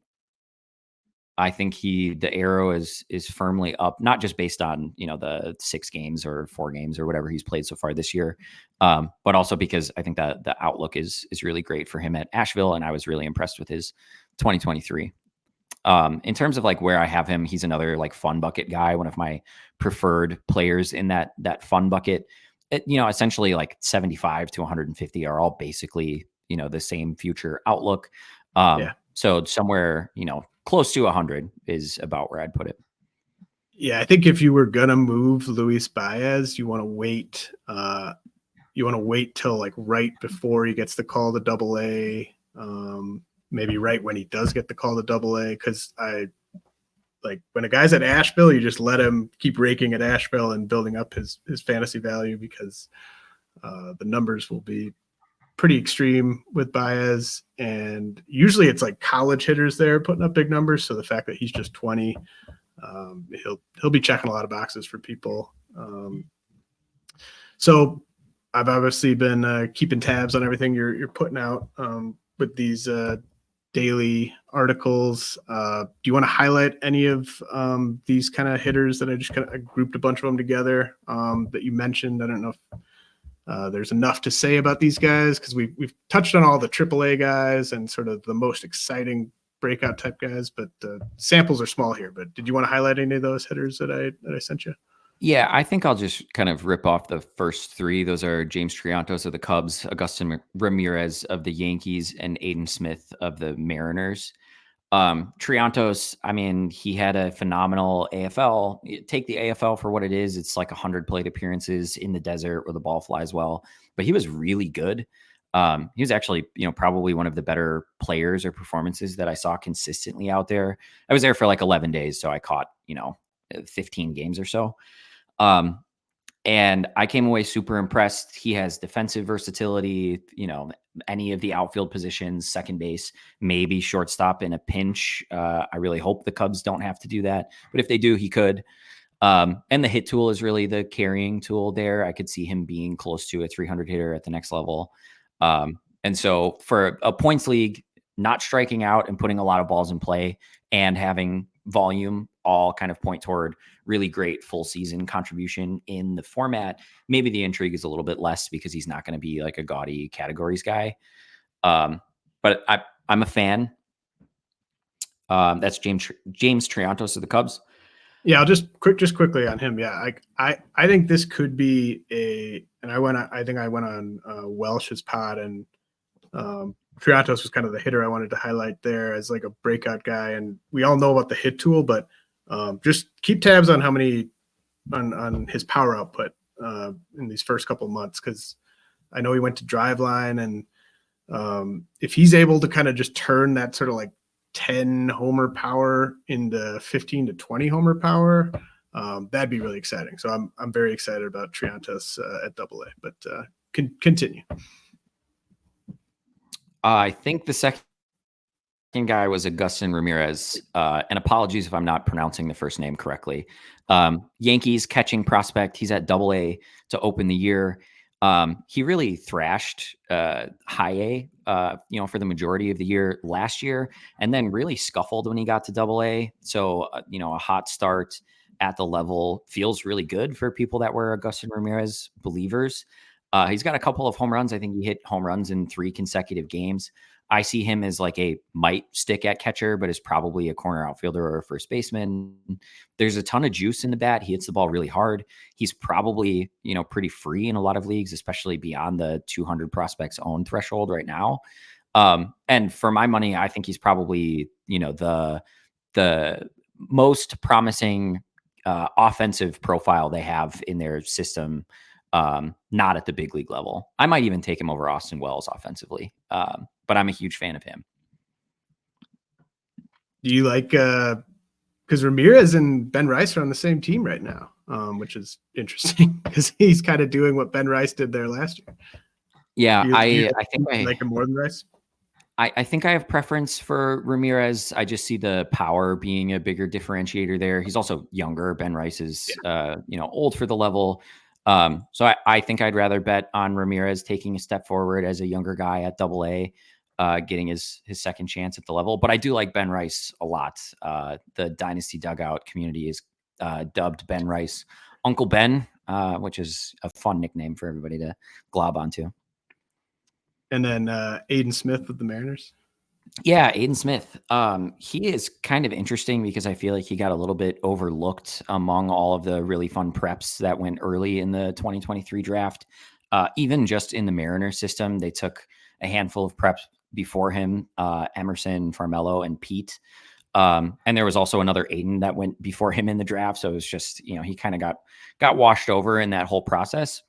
I think the arrow is firmly up, not just based on, the 6 games or 4 games or whatever he's played so far this year, but also because I think that the outlook is really great for him at Asheville. And I was really impressed with his 2023. In terms of like where I have him, he's another like fun bucket guy, one of my preferred players in that fun bucket. Essentially like 75 to 150 are all basically, the same future outlook. So somewhere, close to 100 is about where I'd put it. Yeah, I think if you were gonna move Luis Baez, you want to wait. You want to wait till like right before he gets the call to Double-A, maybe right when he does get the call to Double-A. Because like when a guy's at Asheville, you just let him keep raking at Asheville and building up his fantasy value, because the numbers will be pretty extreme with Baez, and usually it's like college hitters there putting up big numbers. So the fact that he's just 20, he'll be checking a lot of boxes for people. So I've obviously been keeping tabs on everything you're putting out with these daily articles. Do you want to highlight any of these kind of hitters that I just kind of grouped a bunch of them together that you mentioned? I don't know if there's enough to say about these guys, because we've touched on all the AAA guys and sort of the most exciting breakout type guys, but samples are small here. But did you want to highlight any of those hitters that I sent you? Yeah, I think I'll just kind of rip off the first 3. Those are James Triantos of the Cubs, Agustin Ramirez of the Yankees, and Aidan Smith of the Mariners. Triantos, I mean, he had a phenomenal AFL. Take the AFL for what it is. It's like 100 plate appearances in the desert where the ball flies well, but he was really good. He was actually, probably one of the better players or performances that I saw consistently out there. I was there for like 11 days, so I caught, 15 games or so. And I came away super impressed. He has defensive versatility, any of the outfield positions, second base, maybe shortstop in a pinch. I really hope the Cubs don't have to do that, but if they do, he could. And the hit tool is really the carrying tool there. I could see him being close to a 300 hitter at the next level. And so for a points league, not striking out and putting a lot of balls in play and having volume all kind of point toward really great full season contribution in the format. Maybe the intrigue is a little bit less because he's not going to be like a gaudy categories guy. But I'm a fan. That's James Triantos of the Cubs. Yeah, I'll just quickly on him. Yeah, I think this could be and I think I went on Welsh's pod, and Triantos was kind of the hitter I wanted to highlight there as like a breakout guy. And we all know about the hit tool, but just keep tabs on how many on his power output in these first couple of months, because I know he went to Driveline, and if he's able to kind of just turn that sort of like 10 homer power into 15 to 20 homer power, that'd be really exciting. So I'm very excited about Triantos at Double-A, but continue. I think the second guy was Agustin Ramirez, and apologies if I'm not pronouncing the first name correctly. Yankees catching prospect. He's at Double-A to open the year. He really thrashed high A, for the majority of the year last year, and then really scuffled when he got to Double-A. So, a hot start at the level feels really good for people that were Agustin Ramirez believers. He's got a couple of home runs. I think he hit home runs in 3 consecutive games. I see him as like a might stick at catcher, but is probably a corner outfielder or a first baseman. There's a ton of juice in the bat. He hits the ball really hard. He's probably, pretty free in a lot of leagues, especially beyond the 200 prospects owned threshold right now. And for my money, I think he's probably, the most promising offensive profile they have in their system. Not at the big league level. I might even take him over Austin Wells offensively. But I'm a huge fan of him. Do you like because Ramirez and Ben Rice are on the same team right now, which is interesting because he's kind of doing what Ben Rice did there last year. Yeah, I think I like him more than Rice. I think I have preference for Ramirez. I just see the power being a bigger differentiator there. He's also younger. Ben Rice is, old for the level. So I think I'd rather bet on Ramirez taking a step forward as a younger guy at AA, getting his second chance at the level. But I do like Ben Rice a lot. The Dynasty Dugout community is dubbed Ben Rice Uncle Ben, which is a fun nickname for everybody to glob onto. And then Aidan Smith with the Mariners. Yeah, Aidan Smith. He is kind of interesting because I feel like he got a little bit overlooked among all of the really fun preps that went early in the 2023 draft. Even just in the Mariners system, they took a handful of preps before him, Emerson, Farmelo, and Pete. And there was also another Aidan that went before him in the draft. So it was just, he kind of got washed over in that whole process.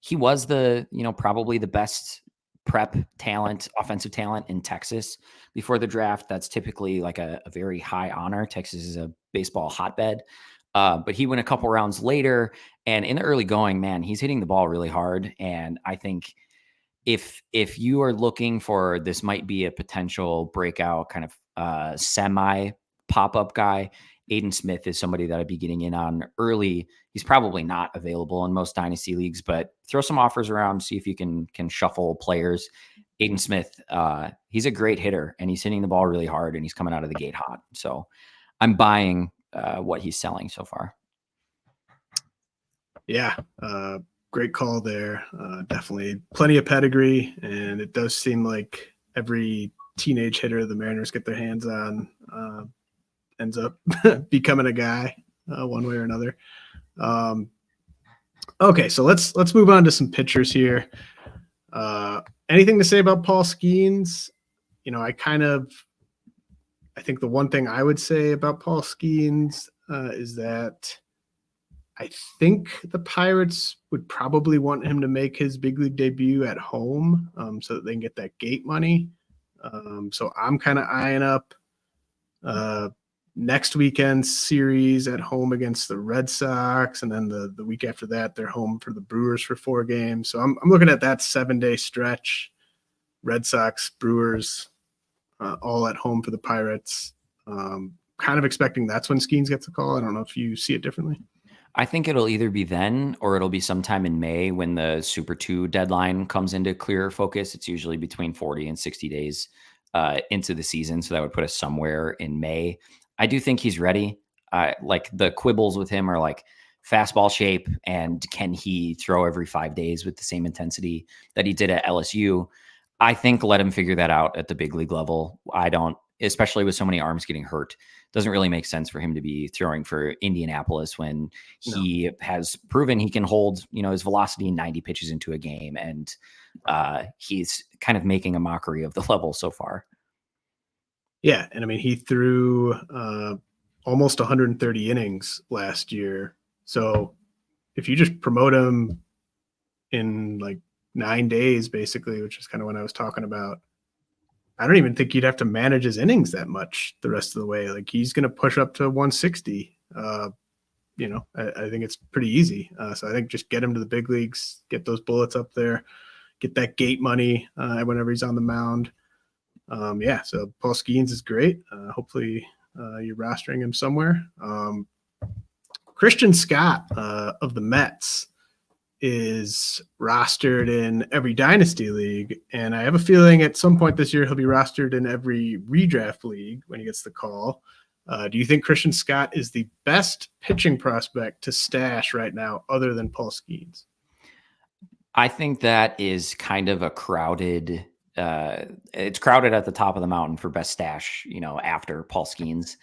He was probably the best prep talent, offensive talent in Texas before the draft. That's typically like a very high honor. Texas is a baseball hotbed. But he went a couple rounds later, and in the early going, man, he's hitting the ball really hard. And I think if you are looking for, this might be a potential breakout kind of semi pop-up guy, Aidan Smith is somebody that I'd be getting in on early. He's probably not available in most dynasty leagues, but throw some offers around, see if you can shuffle players. Aidan Smith, he's a great hitter, and he's hitting the ball really hard, and he's coming out of the gate hot. So I'm buying what he's selling so far. Yeah, great call there. Definitely plenty of pedigree, and it does seem like every teenage hitter the Mariners get their hands on ends up becoming a guy one way or another. Okay, so let's move on to some pitchers here. Anything to say about Paul Skenes? I think the one thing I would say about Paul Skenes is that I think the Pirates would probably want him to make his big league debut at home so that they can get that gate money. So I'm kind of eyeing up next weekend's series at home against the Red Sox, and then the week after that they're home for the Brewers for 4 games. So I'm looking at that 7-day stretch. Red Sox, Brewers, all at home for the Pirates. Kind of expecting that's when Skenes gets a call. I don't know if you see it differently. I think it'll either be then or it'll be sometime in May when the Super 2 deadline comes into clearer focus. It's usually between 40 and 60 days into the season. So that would put us somewhere in May. I do think he's ready. Like the quibbles with him are like fastball shape and can he throw every 5 days with the same intensity that he did at LSU? I think let him figure that out at the big league level. I don't, especially with so many arms getting hurt, doesn't really make sense for him to be throwing for Indianapolis when he has proven he can hold, his velocity 90 pitches into a game. And he's kind of making a mockery of the level so far. Yeah. And I mean, he threw almost 130 innings last year. So if you just promote him in like 9 days, basically, which is kind of what I was talking about, I don't even think you'd have to manage his innings that much the rest of the way. Like he's going to push up to 160. I think it's pretty easy. So I think just get him to the big leagues, get those bullets up there, get that gate money whenever he's on the mound. So Paul Skenes is great. Hopefully you're rostering him somewhere. Christian Scott of the Mets is rostered in every dynasty league, and I have a feeling at some point this year he'll be rostered in every redraft league when he gets the call. Do you think Christian Scott is the best pitching prospect to stash right now other than Paul Skenes? I think that is kind of a crowded it's crowded at the top of the mountain for best stash, after Paul Skenes.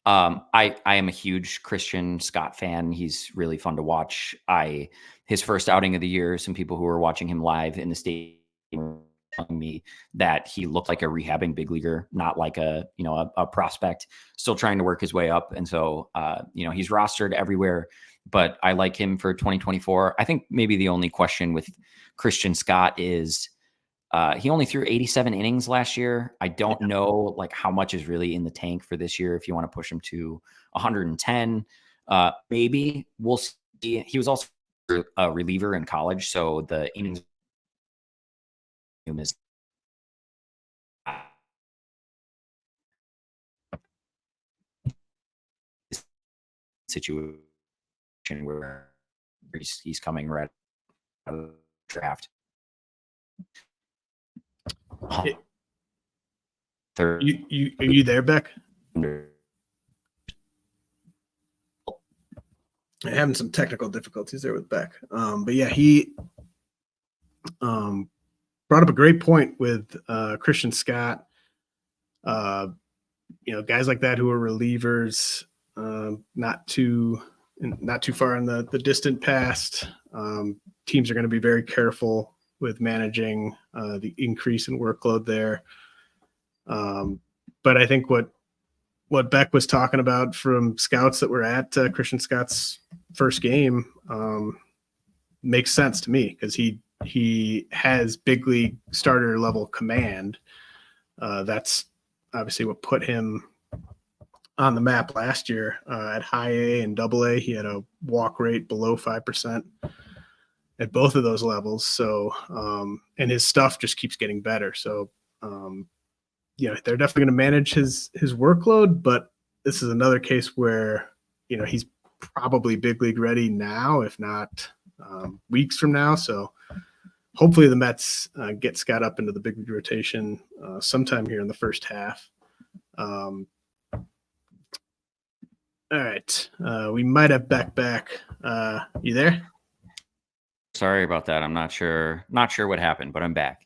I am a huge Christian Scott fan. He's really fun to watch. His first outing of the year, some people who were watching him live in the stadium were telling me that he looked like a rehabbing big leaguer, not like a prospect, still trying to work his way up. And so, he's rostered everywhere, but I like him for 2024. I think maybe the only question with Christian Scott is He only threw 87 innings last year. I don't know like how much is really in the tank for this year. If you want to push him to 110, maybe we'll see. He was also a reliever in college, so the innings is situation where he's coming right out of the draft. Are you there, Beck? Having some technical difficulties there with Beck. But yeah, he brought up a great point with Christian Scott. Guys like that who are relievers, not too far in the distant past. Teams are going to be very careful with managing the increase in workload there. But I think what Beck was talking about from scouts that were at Christian Scott's first game makes sense to me, because he has big league starter level command. That's obviously what put him on the map last year. At high A and double A, he had a walk rate below 5% at both of those levels. So, and his stuff just keeps getting better. So, they're definitely going to manage his workload, but this is another case where, he's probably big league ready now, if not weeks from now. So hopefully the Mets get Scott up into the big league rotation sometime here in the first half. All right. We might have Beck back. You there? Sorry about that. I'm not sure what happened, but I'm back.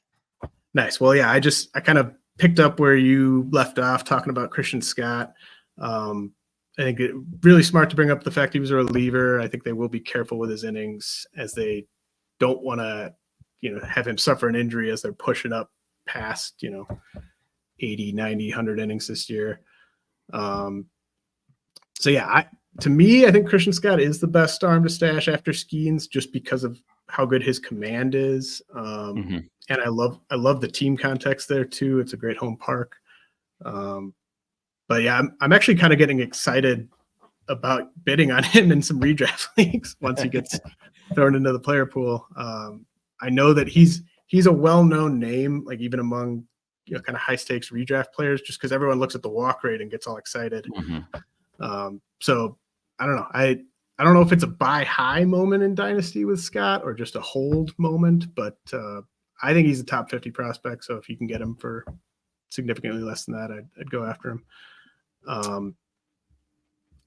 Nice. Well, yeah, I kind of picked up where you left off talking about Christian Scott. I think it really smart to bring up the fact he was a reliever. I think they will be careful with his innings, as they don't want to, have him suffer an injury as they're pushing up past, 80, 90, 100 innings this year. So yeah, to me, I think Christian Scott is the best arm to stash after Skenes, just because of how good his command is. And I love the team context there too. It's a great home park. But yeah, I'm actually kind of getting excited about bidding on him in some redraft leagues once he gets thrown into the player pool. I know that he's a well-known name, like even among kind of high stakes redraft players, just because everyone looks at the walk rate and gets all excited. So I don't know. I don't know if it's a buy high moment in Dynasty with Scott or just a hold moment, but I think he's a top 50 prospect. So if you can get him for significantly less than that, I'd go after him.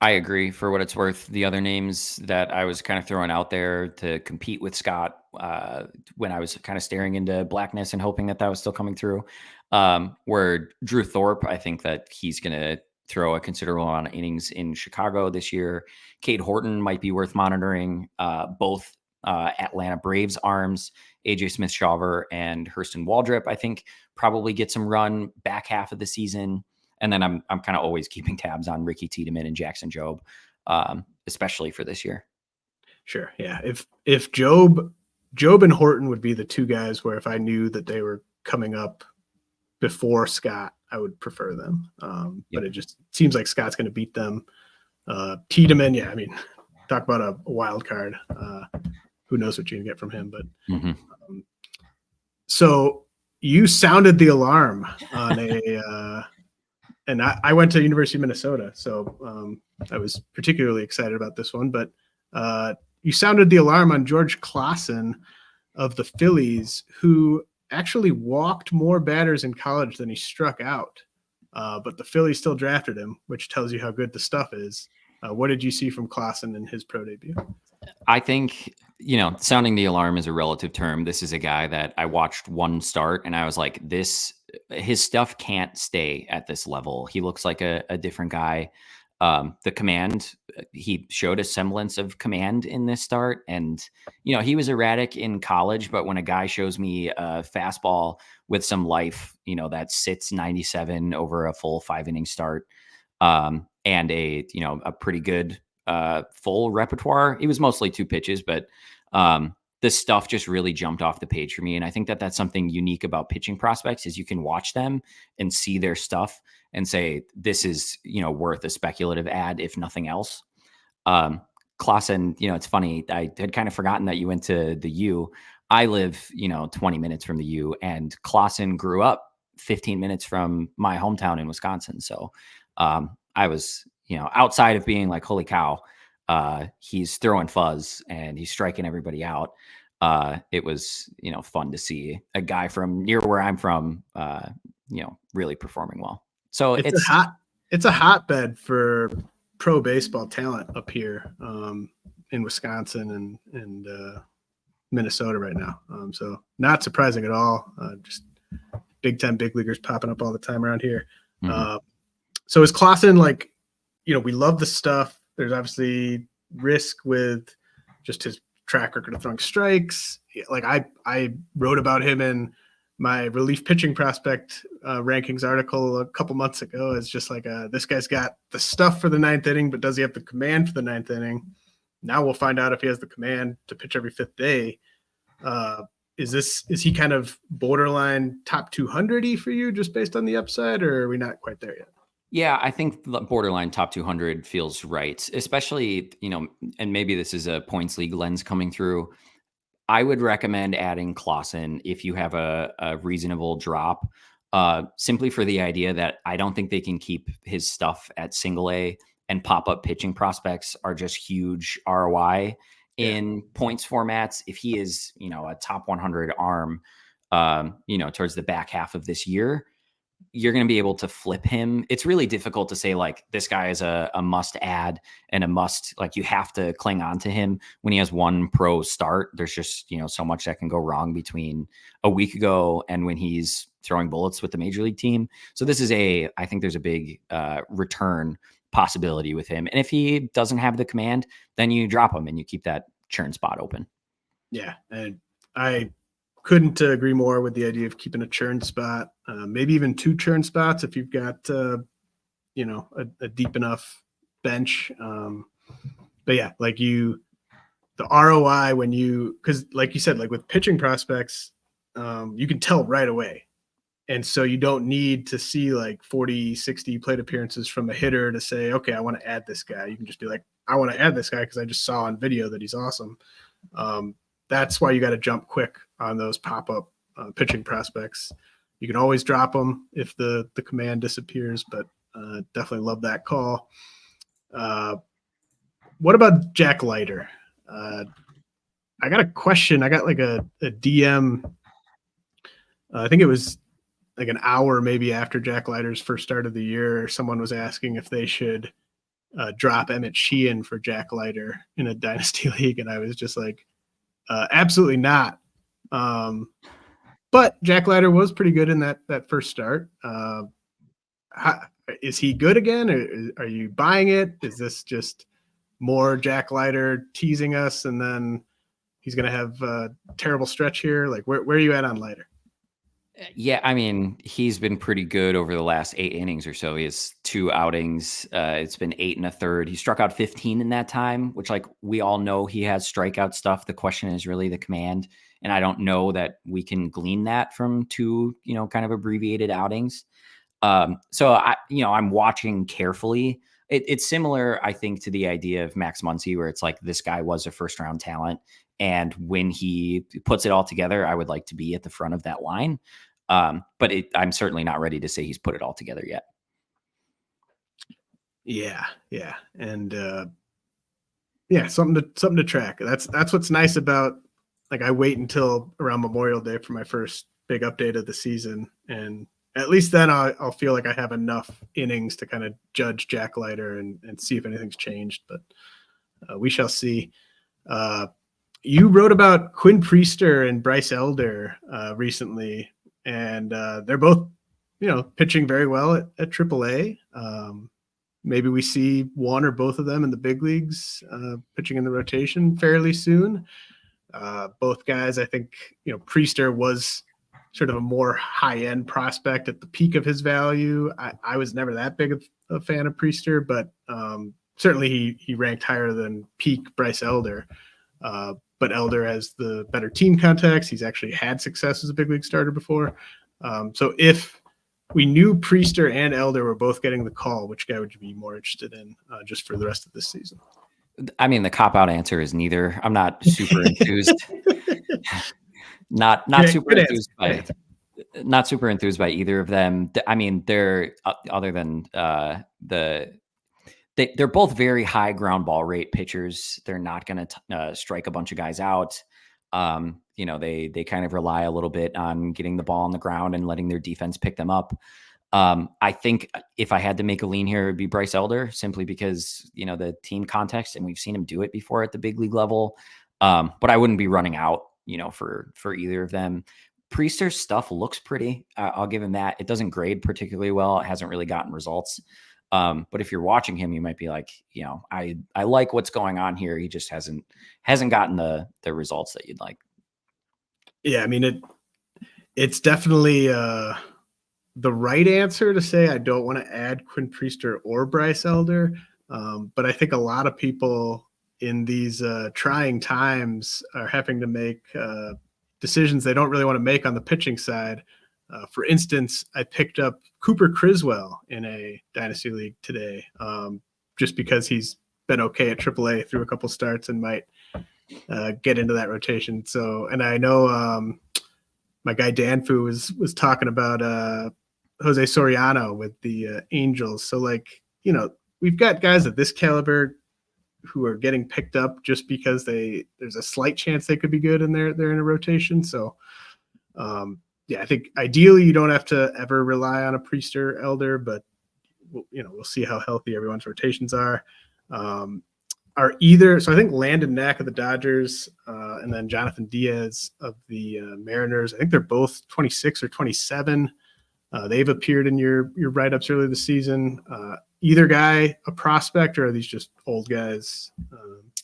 I agree. For what it's worth, the other names that I was kind of throwing out there to compete with Scott when I was kind of staring into blackness and hoping that was still coming through were Drew Thorpe. I think that he's going to throw a considerable amount of innings in Chicago this year. Cade Horton might be worth monitoring. Both Atlanta Braves arms, AJ Smith-Shawver and Hurston Waldrep, I think probably get some run back half of the season. And then I'm kind of always keeping tabs on Ricky Tiedemann and Jackson Jobe, especially for this year. Sure. Yeah. If Jobe and Horton would be the two guys where if I knew that they were coming up before Scott, I would prefer them. But it just seems like Scott's going to beat them. Tiedemann, yeah, I mean, talk about a wild card. Who knows what you can get from him? But so you sounded the alarm on and I went to University of Minnesota, so I was particularly excited about this one. But you sounded the alarm on George Klassen of the Phillies, who actually walked more batters in college than he struck out. But the Phillies still drafted him, which tells you how good the stuff is. What did you see from Klassen in his pro debut? I think, sounding the alarm is a relative term. This is a guy that I watched one start and I was like, his stuff can't stay at this level. He looks like a different guy. The command, he showed a semblance of command in this start. And, he was erratic in college, but when a guy shows me a fastball with some life, that sits 97 over a full 5-inning start, and a pretty good full repertoire. It was mostly 2 pitches, but the stuff just really jumped off the page for me. And I think that that's something unique about pitching prospects is you can watch them and see their stuff and say, this is, worth a speculative ad, if nothing else. Klassen, it's funny. I had kind of forgotten that you went to the U. I live, 20 minutes from the U, and Klassen grew up 15 minutes from my hometown in Wisconsin. So I was, outside of being like, holy cow, he's throwing fuzz and he's striking everybody out. It was, fun to see a guy from near where I'm from, really performing well. So it's a hotbed for pro baseball talent up here in Wisconsin and Minnesota right now. So not surprising at all. Just big time big leaguers popping up all the time around here. Mhm. So is Klassen like, we love the stuff. There's obviously risk with just his track record of throwing strikes. Like I wrote about him in my relief pitching prospect rankings article a couple months ago. It's just like, this guy's got the stuff for the ninth inning, but does he have the command for the ninth inning? Now we'll find out if he has the command to pitch every fifth day. Is he kind of borderline top 200-y for you just based on the upside, or are we not quite there yet? Yeah, I think the borderline top 200 feels right, especially, and maybe this is a points league lens coming through. I would recommend adding Klassen if you have a reasonable drop, simply for the idea that I don't think they can keep his stuff at single A, and pop-up pitching prospects are just huge ROI in points formats. If he is, a top 100 arm, towards the back half of this year, you're going to be able to flip him. It's really difficult to say like this guy is a must add and a must, like you have to cling on to him when he has one pro start. There's just, so much that can go wrong between a week ago and when he's throwing bullets with the major league team. So this is I think there's a big return possibility with him. And if he doesn't have the command, then you drop him and you keep that churn spot open. Yeah. And I couldn't agree more with the idea of keeping a churn spot, maybe even two churn spots if you've got, a deep enough bench. But yeah, like the ROI because like you said, like with pitching prospects, you can tell right away. And so you don't need to see like 40, 60 plate appearances from a hitter to say, okay, I want to add this guy. You can just be like, I want to add this guy because I just saw on video that he's awesome. That's why you got to jump quick on those pop-up pitching prospects. You can always drop them if the command disappears, but definitely love that call. What about Jack Leiter? I got a question. I got like a DM. I think it was like an hour maybe after Jack Leiter's first start of the year. Someone was asking if they should drop Emmett Sheehan for Jack Leiter in a dynasty league, and I was just like, absolutely not. But Jack Leiter was pretty good in that first start. Is he good again? Or are you buying it? Is this just more Jack Leiter teasing us and then he's going to have a terrible stretch here? Like where are you at on Leiter? Yeah, I mean, he's been pretty good over the last 8 innings or so. He has 2 outings. It's been 8 1/3. He struck out 15 in that time, which like we all know he has strikeout stuff. The question is really the command. And I don't know that we can glean that from 2, kind of abbreviated outings. So I'm watching carefully. It's similar, I think, to the idea of Max Muncy, where it's like this guy was a first round talent. And when he puts it all together, I would like to be at the front of that line. But I'm certainly not ready to say he's put it all together yet. Yeah. And something to track. That's what's nice about, like, I wait until around Memorial Day for my first big update of the season. And at least then I'll feel like I have enough innings to kind of judge Jack Leiter and see if anything's changed. But we shall see. You wrote about Quinn Priester and Bryce Elder recently, and they're both, pitching very well at AAA. Maybe we see one or both of them in the big leagues pitching in the rotation fairly soon. Both guys, I think, Priester was sort of a more high-end prospect at the peak of his value. I was never that big of a fan of Priester, but certainly he ranked higher than peak Bryce Elder. but Elder has the better team context. He's actually had success as a big league starter before. So if we knew Priester and Elder were both getting the call, which guy would you be more interested in just for the rest of this season? I mean, the cop-out answer is neither. I'm not super enthused. not super enthused by not super enthused by either of them. I mean, they're other than they're both very high ground ball rate pitchers. They're not going to strike a bunch of guys out. They kind of rely a little bit on getting the ball on the ground and letting their defense pick them up. I think if I had to make a lean here, it would be Bryce Elder, simply because, the team context, and we've seen him do it before at the big league level. But I wouldn't be running out, for either of them. Priester's stuff looks pretty. I'll give him that. It doesn't grade particularly well. It hasn't really gotten results. But if you're watching him, you might be like, I like what's going on here. He just hasn't gotten the results that you'd like. Yeah. I mean, it's definitely, the right answer to say I don't want to add Quin Priester or Bryce Elder. But I think a lot of people in these trying times are having to make decisions they don't really want to make on the pitching side. For instance, I picked up Cooper Criswell in a dynasty league today, just because he's been okay at AAA through a couple starts and might get into that rotation. So, and I know my guy Danfu was talking about Jose Soriano with the Angels. So we've got guys of this caliber who are getting picked up just because there's a slight chance they could be good and they're in a rotation. So I think ideally you don't have to ever rely on a Priester Elder, but we'll see how healthy everyone's rotations are. So I think Landon Knack of the Dodgers and then Jhonathan Diaz of the Mariners. I think they're both 26 or 27. They've appeared in your write-ups earlier this season. Either guy a prospect, or are these just old guys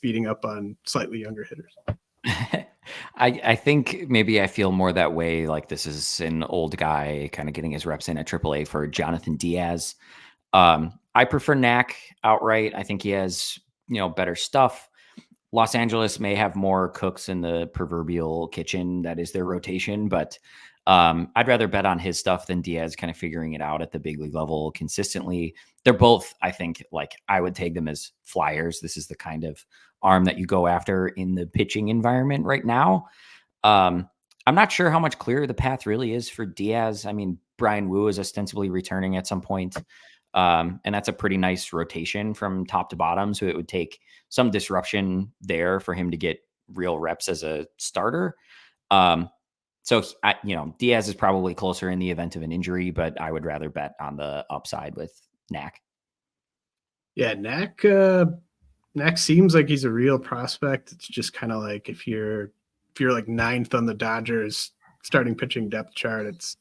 beating up on slightly younger hitters? I think maybe I feel more that way. Like this is an old guy kind of getting his reps in at AAA for Jhonathan Diaz. I prefer Knack outright. I think he has, better stuff. Los Angeles may have more cooks in the proverbial kitchen that is their rotation, but I'd rather bet on his stuff than Diaz kind of figuring it out at the big league level consistently. They're both, I think, I would take them as flyers. This is the kind of arm that you go after in the pitching environment right now. I'm not sure how much clearer the path really is for Diaz. I mean, Brian Wu is ostensibly returning at some point. And that's a pretty nice rotation from top to bottom. So it would take some disruption there for him to get real reps as a starter. So Diaz is probably closer in the event of an injury, but I would rather bet on the upside with Knack. Yeah, Knack seems like he's a real prospect. It's just kind of like if you're like ninth on the Dodgers starting pitching depth chart, it's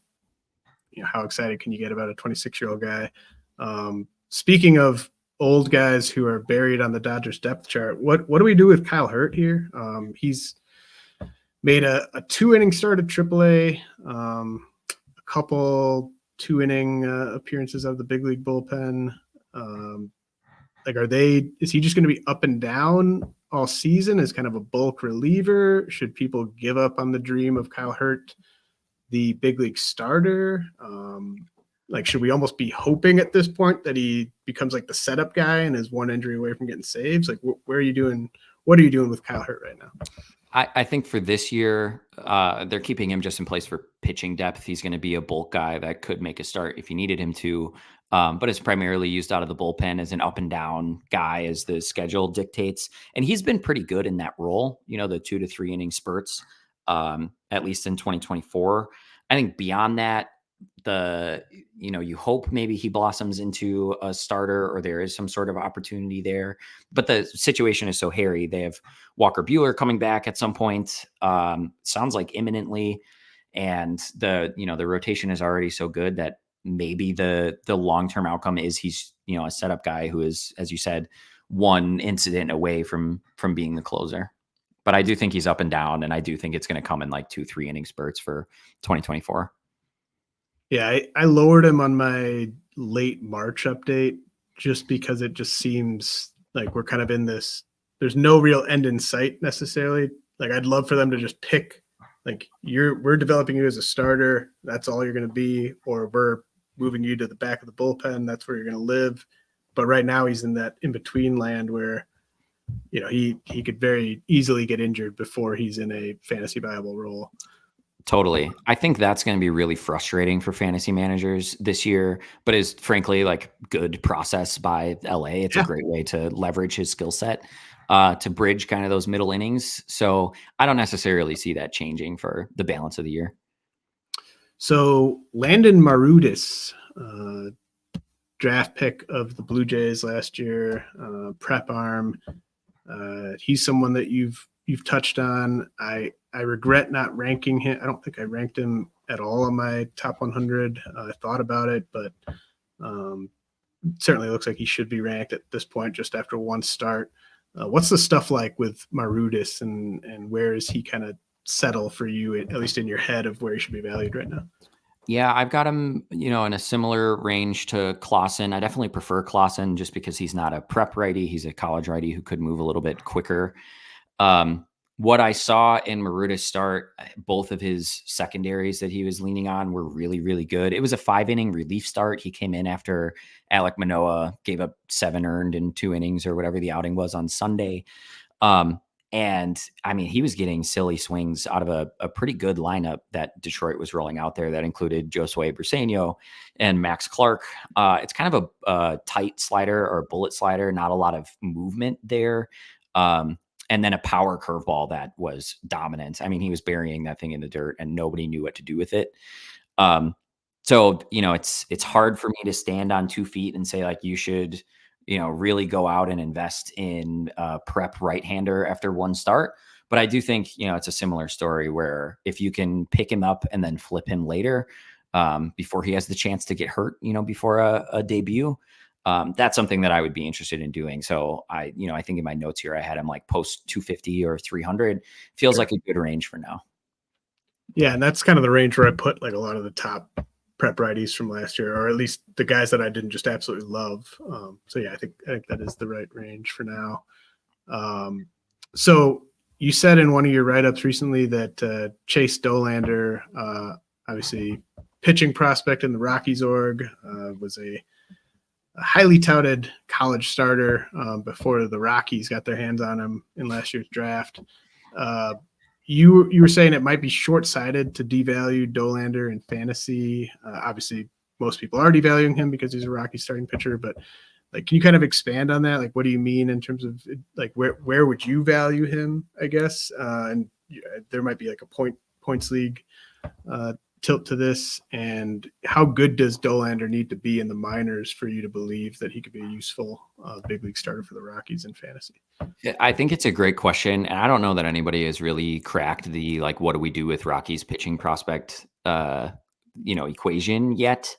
how excited can you get about a 26-year-old guy? Speaking of old guys who are buried on the Dodgers depth chart, what do we do with Kyle Hurt here? He's made a 2-inning start at AAA, a couple 2-inning appearances of the big league bullpen. Is he just going to be up and down all season as kind of a bulk reliever? Should people give up on the dream of Kyle Hurt, the big league starter? Should we almost be hoping at this point that he becomes like the setup guy and is one injury away from getting saves? What are you doing with Kyle Hurt right now? I think for this year, they're keeping him just in place for pitching depth. He's going to be a bulk guy that could make a start if you needed him to, but it's primarily used out of the bullpen as an up and down guy as the schedule dictates. And he's been pretty good in that role, the 2 to 3 inning spurts, at least in 2024. I think beyond that, you hope maybe he blossoms into a starter or there is some sort of opportunity there, but the situation is so hairy. They have Walker Buehler coming back at some point. Sounds like imminently. And the rotation is already so good that maybe the long-term outcome is he's, a setup guy who is, as you said, one incident away from being the closer. But I do think he's up and down, and I do think it's going to come in 2-3 inning spurts for 2024. Yeah, I lowered him on my late March update just because it just seems like we're kind of in this. There's no real end in sight necessarily like I'd love for them to just pick, like we're developing you as a starter. That's all you're going to be, or we're moving you to the back of the bullpen. That's where you're going to live. But right now he's in that in between land where, you know, he could very easily get injured before he's in a fantasy viable role. Totally. I think that's going to be really frustrating for fantasy managers this year, but is frankly like good process by LA. It's a great way to leverage his skill set to bridge kind of those middle innings. So I don't necessarily see that changing for the balance of the year. So Landen Maroudis, draft pick of the Blue Jays last year, prep arm. He's someone that you've touched on. I regret not ranking him. I don't think I ranked him at all on my top 100. I thought about it, but certainly looks like he should be ranked at this point just after one start. What's the stuff like with Maroudis, and where is he kind of settle for you, at least in your head, of where he should be valued right now? Yeah, I've got him, in a similar range to Klassen. I definitely prefer Klassen just because he's not a prep righty. He's a college righty who could move a little bit quicker. What I saw in Maroudis start, both of his secondaries that he was leaning on were really, really good. It was a 5-inning relief start. He came in after Alek Manoah gave up 7 earned in 2 innings or whatever the outing was on Sunday. And I mean, he was getting silly swings out of a pretty good lineup that Detroit was rolling out there that included Josue Briseño and Max Clark. It's kind of a tight slider or bullet slider, not a lot of movement there. And then a power curveball that was dominant. I mean, he was burying that thing in the dirt and nobody knew what to do with it. So, it's hard for me to stand on 2 feet and say like, you should, really go out and invest in prep right-hander after one start. But I do think, it's a similar story where if you can pick him up and then flip him later before he has the chance to get hurt, before a debut, that's something that I would be interested in doing. So I think in my notes here, I had him like post 250 or 300. Feels like a good range for now. Yeah. And that's kind of the range where I put like a lot of the top prep righties from last year, or at least the guys that I didn't just absolutely love. So yeah, I think that is the right range for now. So you said in one of your write-ups recently that Chase Dollander, obviously pitching prospect in the Rockies org, was a highly touted college starter before the Rockies got their hands on him in last year's draft. You were saying it might be short-sighted to devalue Dollander in fantasy. Obviously, most people are devaluing him because he's a Rocky starting pitcher. But like, can you kind of expand on that? Like, what do you mean in terms of like where would you value him? I guess, and there might be like a points league tilt to this. And how good does Dollander need to be in the minors for you to believe that he could be a useful big league starter for the Rockies in fantasy? I think it's a great question. And I don't know that anybody has really cracked the, like, what do we do with Rockies pitching prospect, equation yet.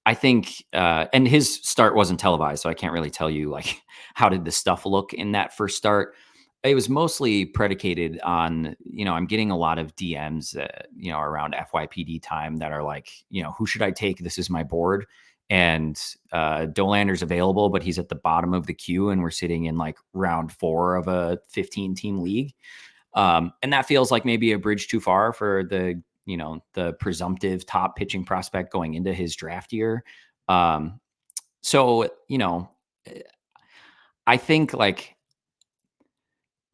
I think, and his start wasn't televised, so I can't really tell you like, how did the stuff look in that first start? It was mostly predicated on, I'm getting a lot of DMs, around FYPD time that are like, who should I take? This is my board. And Dollander's available, but he's at the bottom of the queue and we're sitting in like round 4 of a 15-team league. And that feels like maybe a bridge too far for the presumptive top pitching prospect going into his draft year. So, I think like,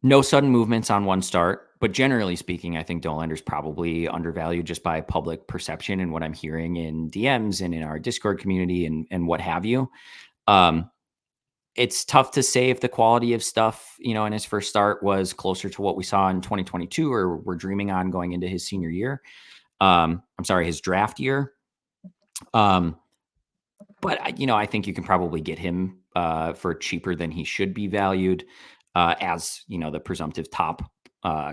no sudden movements on one start, but generally speaking, I think Dollander's probably undervalued just by public perception and what I'm hearing in DMs and in our Discord community and what have you. It's tough to say if the quality of stuff, in his first start was closer to what we saw in 2022 or we're dreaming on going into his senior year. His draft year. But I think you can probably get him for cheaper than he should be valued. As the presumptive top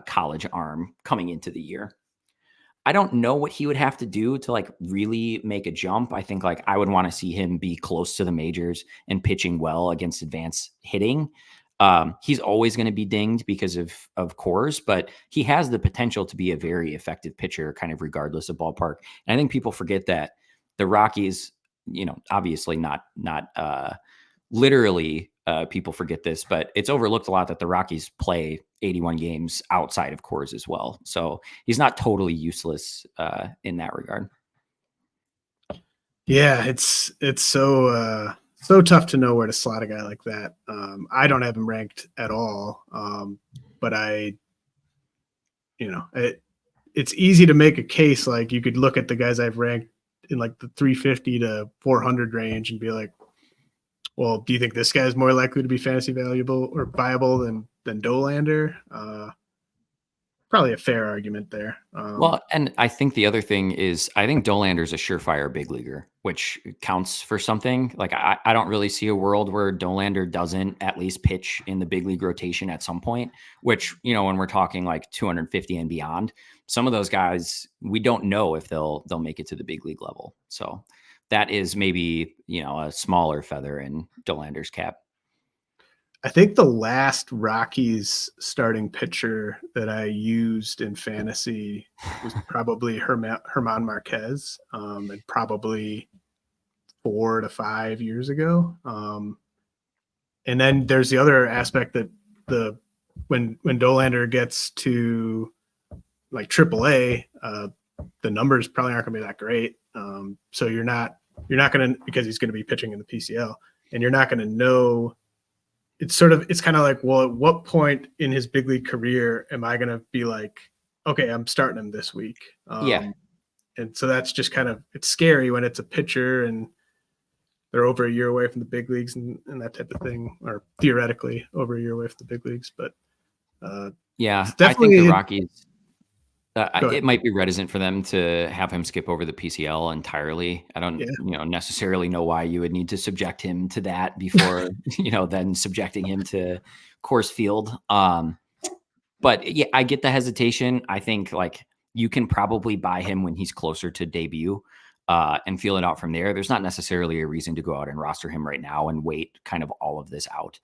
college arm coming into the year. I don't know what he would have to do to like really make a jump. I think like I would want to see him be close to the majors and pitching well against advanced hitting. He's always going to be dinged because of cores, but he has the potential to be a very effective pitcher kind of regardless of ballpark. And I think people forget that the Rockies, obviously not literally people forget this, but it's overlooked a lot that the Rockies play 81 games outside of Coors as well. So he's not totally useless in that regard. Yeah, it's so tough to know where to slot a guy like that. I don't have him ranked at all, but it's easy to make a case. Like you could look at the guys I've ranked in like the 350 to 400 range and be like, well, do you think this guy is more likely to be fantasy valuable or viable than Dollander? Probably a fair argument there. Well, and I think the other thing is I think Dollander's a surefire big leaguer, which counts for something. Like I don't really see a world where Dollander doesn't at least pitch in the big league rotation at some point, which, when we're talking like 250 and beyond, some of those guys, we don't know if they'll make it to the big league level. So that is maybe, a smaller feather in Dollander's cap. I think the last Rockies starting pitcher that I used in fantasy was probably German Marquez, and probably 4 to 5 years ago. And then there's the other aspect that when Dollander gets to like AAA, the numbers probably aren't going to be that great. So you're not going to, because he's going to be pitching in the PCL, and you're not going to know. It's kind of like, well, at what point in his big league career am I going to be like, okay, I'm starting him this week? And so that's just it's scary when it's a pitcher and they're over a year away from the big leagues and that type of thing, or theoretically over a year away from the big leagues. But I think the Rockies, it might be reticent for them to have him skip over the PCL entirely. I don't, necessarily know why you would need to subject him to that before, then subjecting him to Coors Field. But yeah, I get the hesitation. I think like you can probably buy him when he's closer to debut and feel it out from there. There's not necessarily a reason to go out and roster him right now and wait kind of all of this out.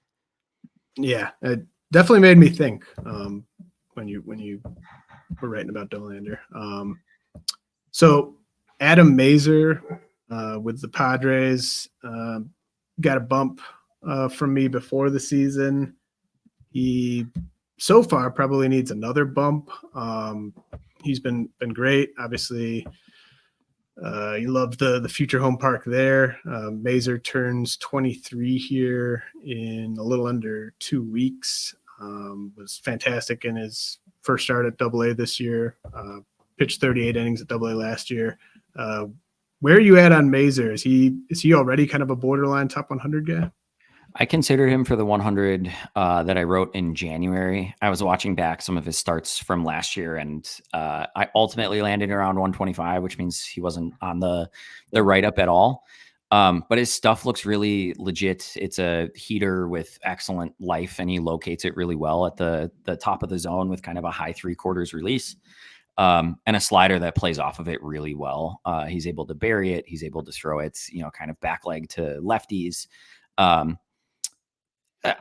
Yeah, it definitely made me think when you were writing about Dollander. So Adam Mazur with the Padres got a bump from me before the season. He so far probably needs another bump. He's been great. Obviously, you love the future home park there. Mazur turns 23 here in a little under 2 weeks. Was fantastic in his first start at AA this year. Pitched 38 innings at AA last year. Where are you at on Mazur? Is he already kind of a borderline top 100 guy? I consider him for the 100 that I wrote in January. I was watching back some of his starts from last year, and I ultimately landed around 125, which means he wasn't on the write-up at all. But his stuff looks really legit. It's a heater with excellent life, and he locates it really well at the top of the zone with kind of a high 3/4 release. And a slider that plays off of it really well. He's able to bury it. He's able to throw it, kind of back leg to lefties.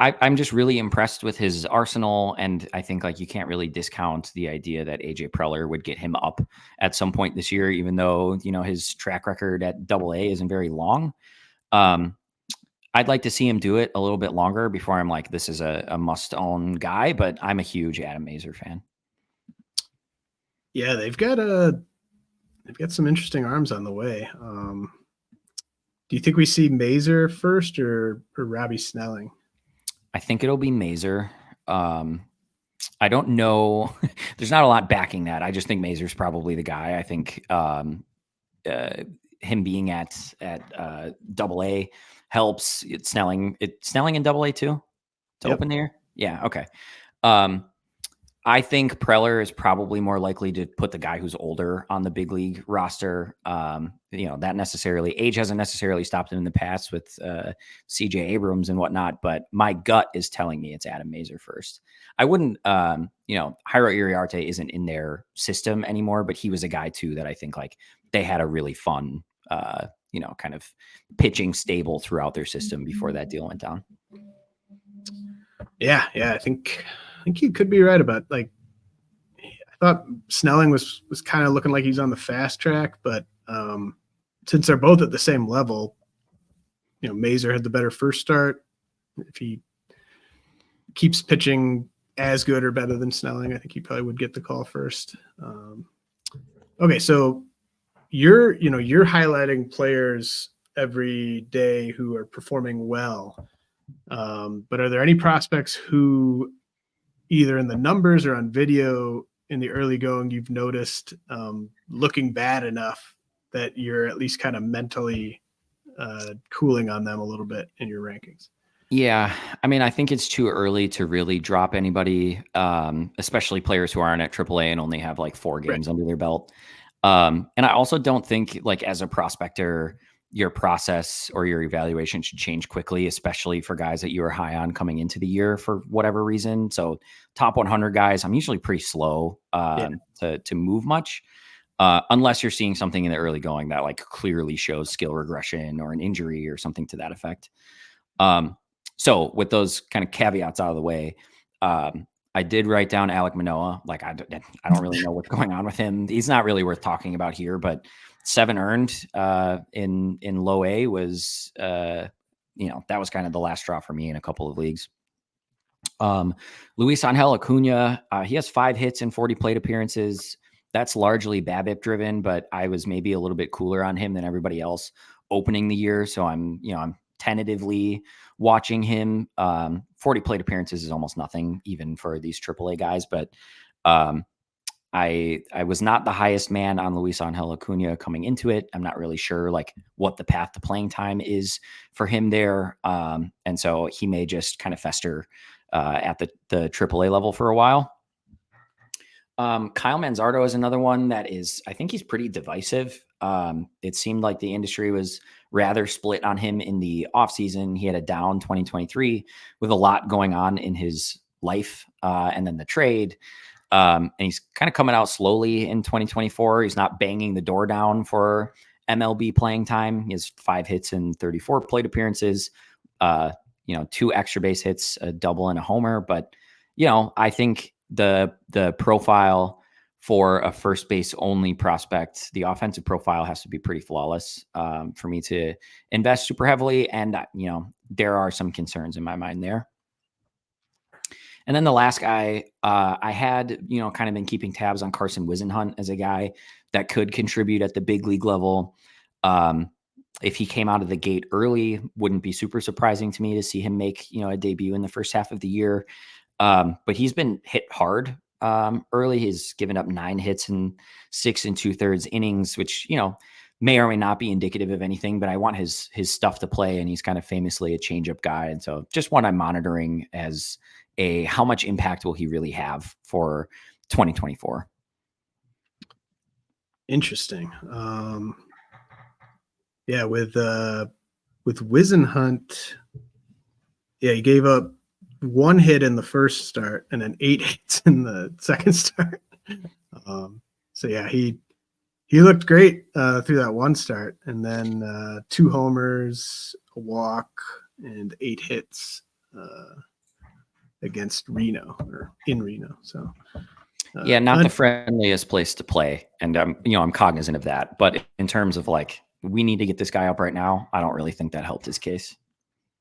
I'm just really impressed with his arsenal, and I think like you can't really discount the idea that AJ Preller would get him up at some point this year, even though his track record at AA isn't very long. I'd like to see him do it a little bit longer before I'm like, this is a must-own guy. But I'm a huge Adam Mazur fan. Yeah, they've got some interesting arms on the way. Do you think we see Mazur first or Robbie Snelling? I think it'll be Mazur. I don't know. There's not a lot backing that. I just think Mazur's probably the guy. I think him being at AA helps. Snelling in AA too to open there. Yeah. Okay. I think Preller is probably more likely to put the guy who's older on the big league roster. That necessarily age hasn't necessarily stopped him in the past with CJ Abrams and whatnot, but my gut is telling me it's Adam Mazur first. I wouldn't, Jairo Iriarte isn't in their system anymore, but he was a guy too that I think like they had a really fun, kind of pitching stable throughout their system before that deal went down. Yeah. I think you could be right about I thought Snelling was kind of looking like he's on the fast track, but since they're both at the same level, Mazur had the better first start. if he keeps pitching as good or better than Snelling, I think he probably would get the call first. Okay, so you're highlighting players every day who are performing well. But are there any prospects who either in the numbers or on video in the early going you've noticed looking bad enough that you're at least kind of mentally cooling on them a little bit in your rankings? Yeah, I mean, I think it's too early to really drop anybody, especially players who aren't at AAA and only have like 4 games under their belt. And I also don't think, like, as a prospector, your process or your evaluation should change quickly, especially for guys that you were high on coming into the year for whatever reason. So top 100 guys, I'm usually pretty slow to move much. Unless you're seeing something in the early going that like clearly shows skill regression or an injury or something to that effect. So with those kind of caveats out of the way, I did write down Alek Manoah. Like, I don't really know what's going on with him. He's not really worth talking about here, but 7 earned in low A was, that was kind of the last straw for me in a couple of leagues. Luis Angel Acuna, he has 5 hits and 40 plate appearances. That's largely BABIP driven, but I was maybe a little bit cooler on him than everybody else opening the year. So I'm tentatively watching him. 40 plate appearances is almost nothing even for these AAA guys, but I was not the highest man on Luis Angel Acuna coming into it. I'm not really sure like what the path to playing time is for him there. And so he may just kind of fester at the AAA level for a while. Kyle Manzardo is another one that is, I think he's pretty divisive. It seemed like the industry was rather split on him in the offseason. He had a down 2023 with a lot going on in his life, and then the trade. And he's kind of coming out slowly in 2024. He's not banging the door down for MLB playing time. He has 5 hits and 34 plate appearances, 2 extra base hits, a double and a homer. But, I think the profile for a first base only prospect, the offensive profile has to be pretty flawless for me to invest super heavily. And, there are some concerns in my mind there. And then the last guy, I had, kind of been keeping tabs on Carson Whisenhunt as a guy that could contribute at the big league level. If he came out of the gate early, wouldn't be super surprising to me to see him make, a debut in the first half of the year. But he's been hit hard early. He's given up 9 hits in 6 2/3 innings, which, may or may not be indicative of anything, but I want his stuff to play. And he's kind of famously a changeup guy. And so just one I'm monitoring as how much impact will he really have for 2024? Interesting. With Whisenhunt, he gave up 1 hit in the first start and then 8 hits in the second start. He looked great through that one start, and then 2 homers, a walk, and 8 hits against Reno or in Reno. So not the friendliest place to play, and I'm cognizant of that. But in terms of like, we need to get this guy up right now, I don't really think that helped his case.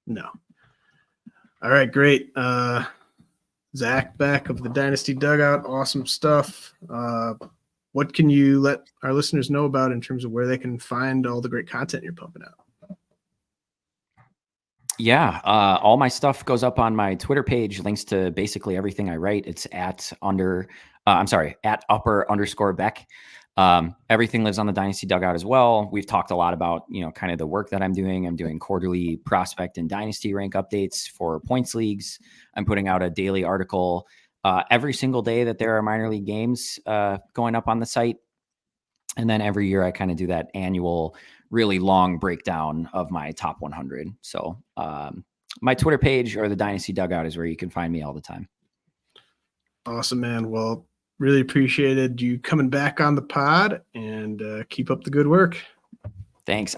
No. All right, great. Zach Beck of the Dynasty Dugout, awesome stuff. What can you let our listeners know about in terms of where they can find all the great content you're pumping out? Yeah, all my stuff goes up on my Twitter page, links to basically everything I write. It's at @upper_Beck. Everything lives on the Dynasty Dugout as well. We've talked a lot about, kind of the work that I'm doing. I'm doing quarterly prospect and dynasty rank updates for points leagues. I'm putting out a daily article every single day that there are minor league games going up on the site. And then every year I kind of do that annual, really long breakdown of my top 100. So my Twitter page or the Dynasty Dugout is where you can find me all the time. Awesome, man. Well, really appreciated you coming back on the pod, and keep up the good work. Thanks.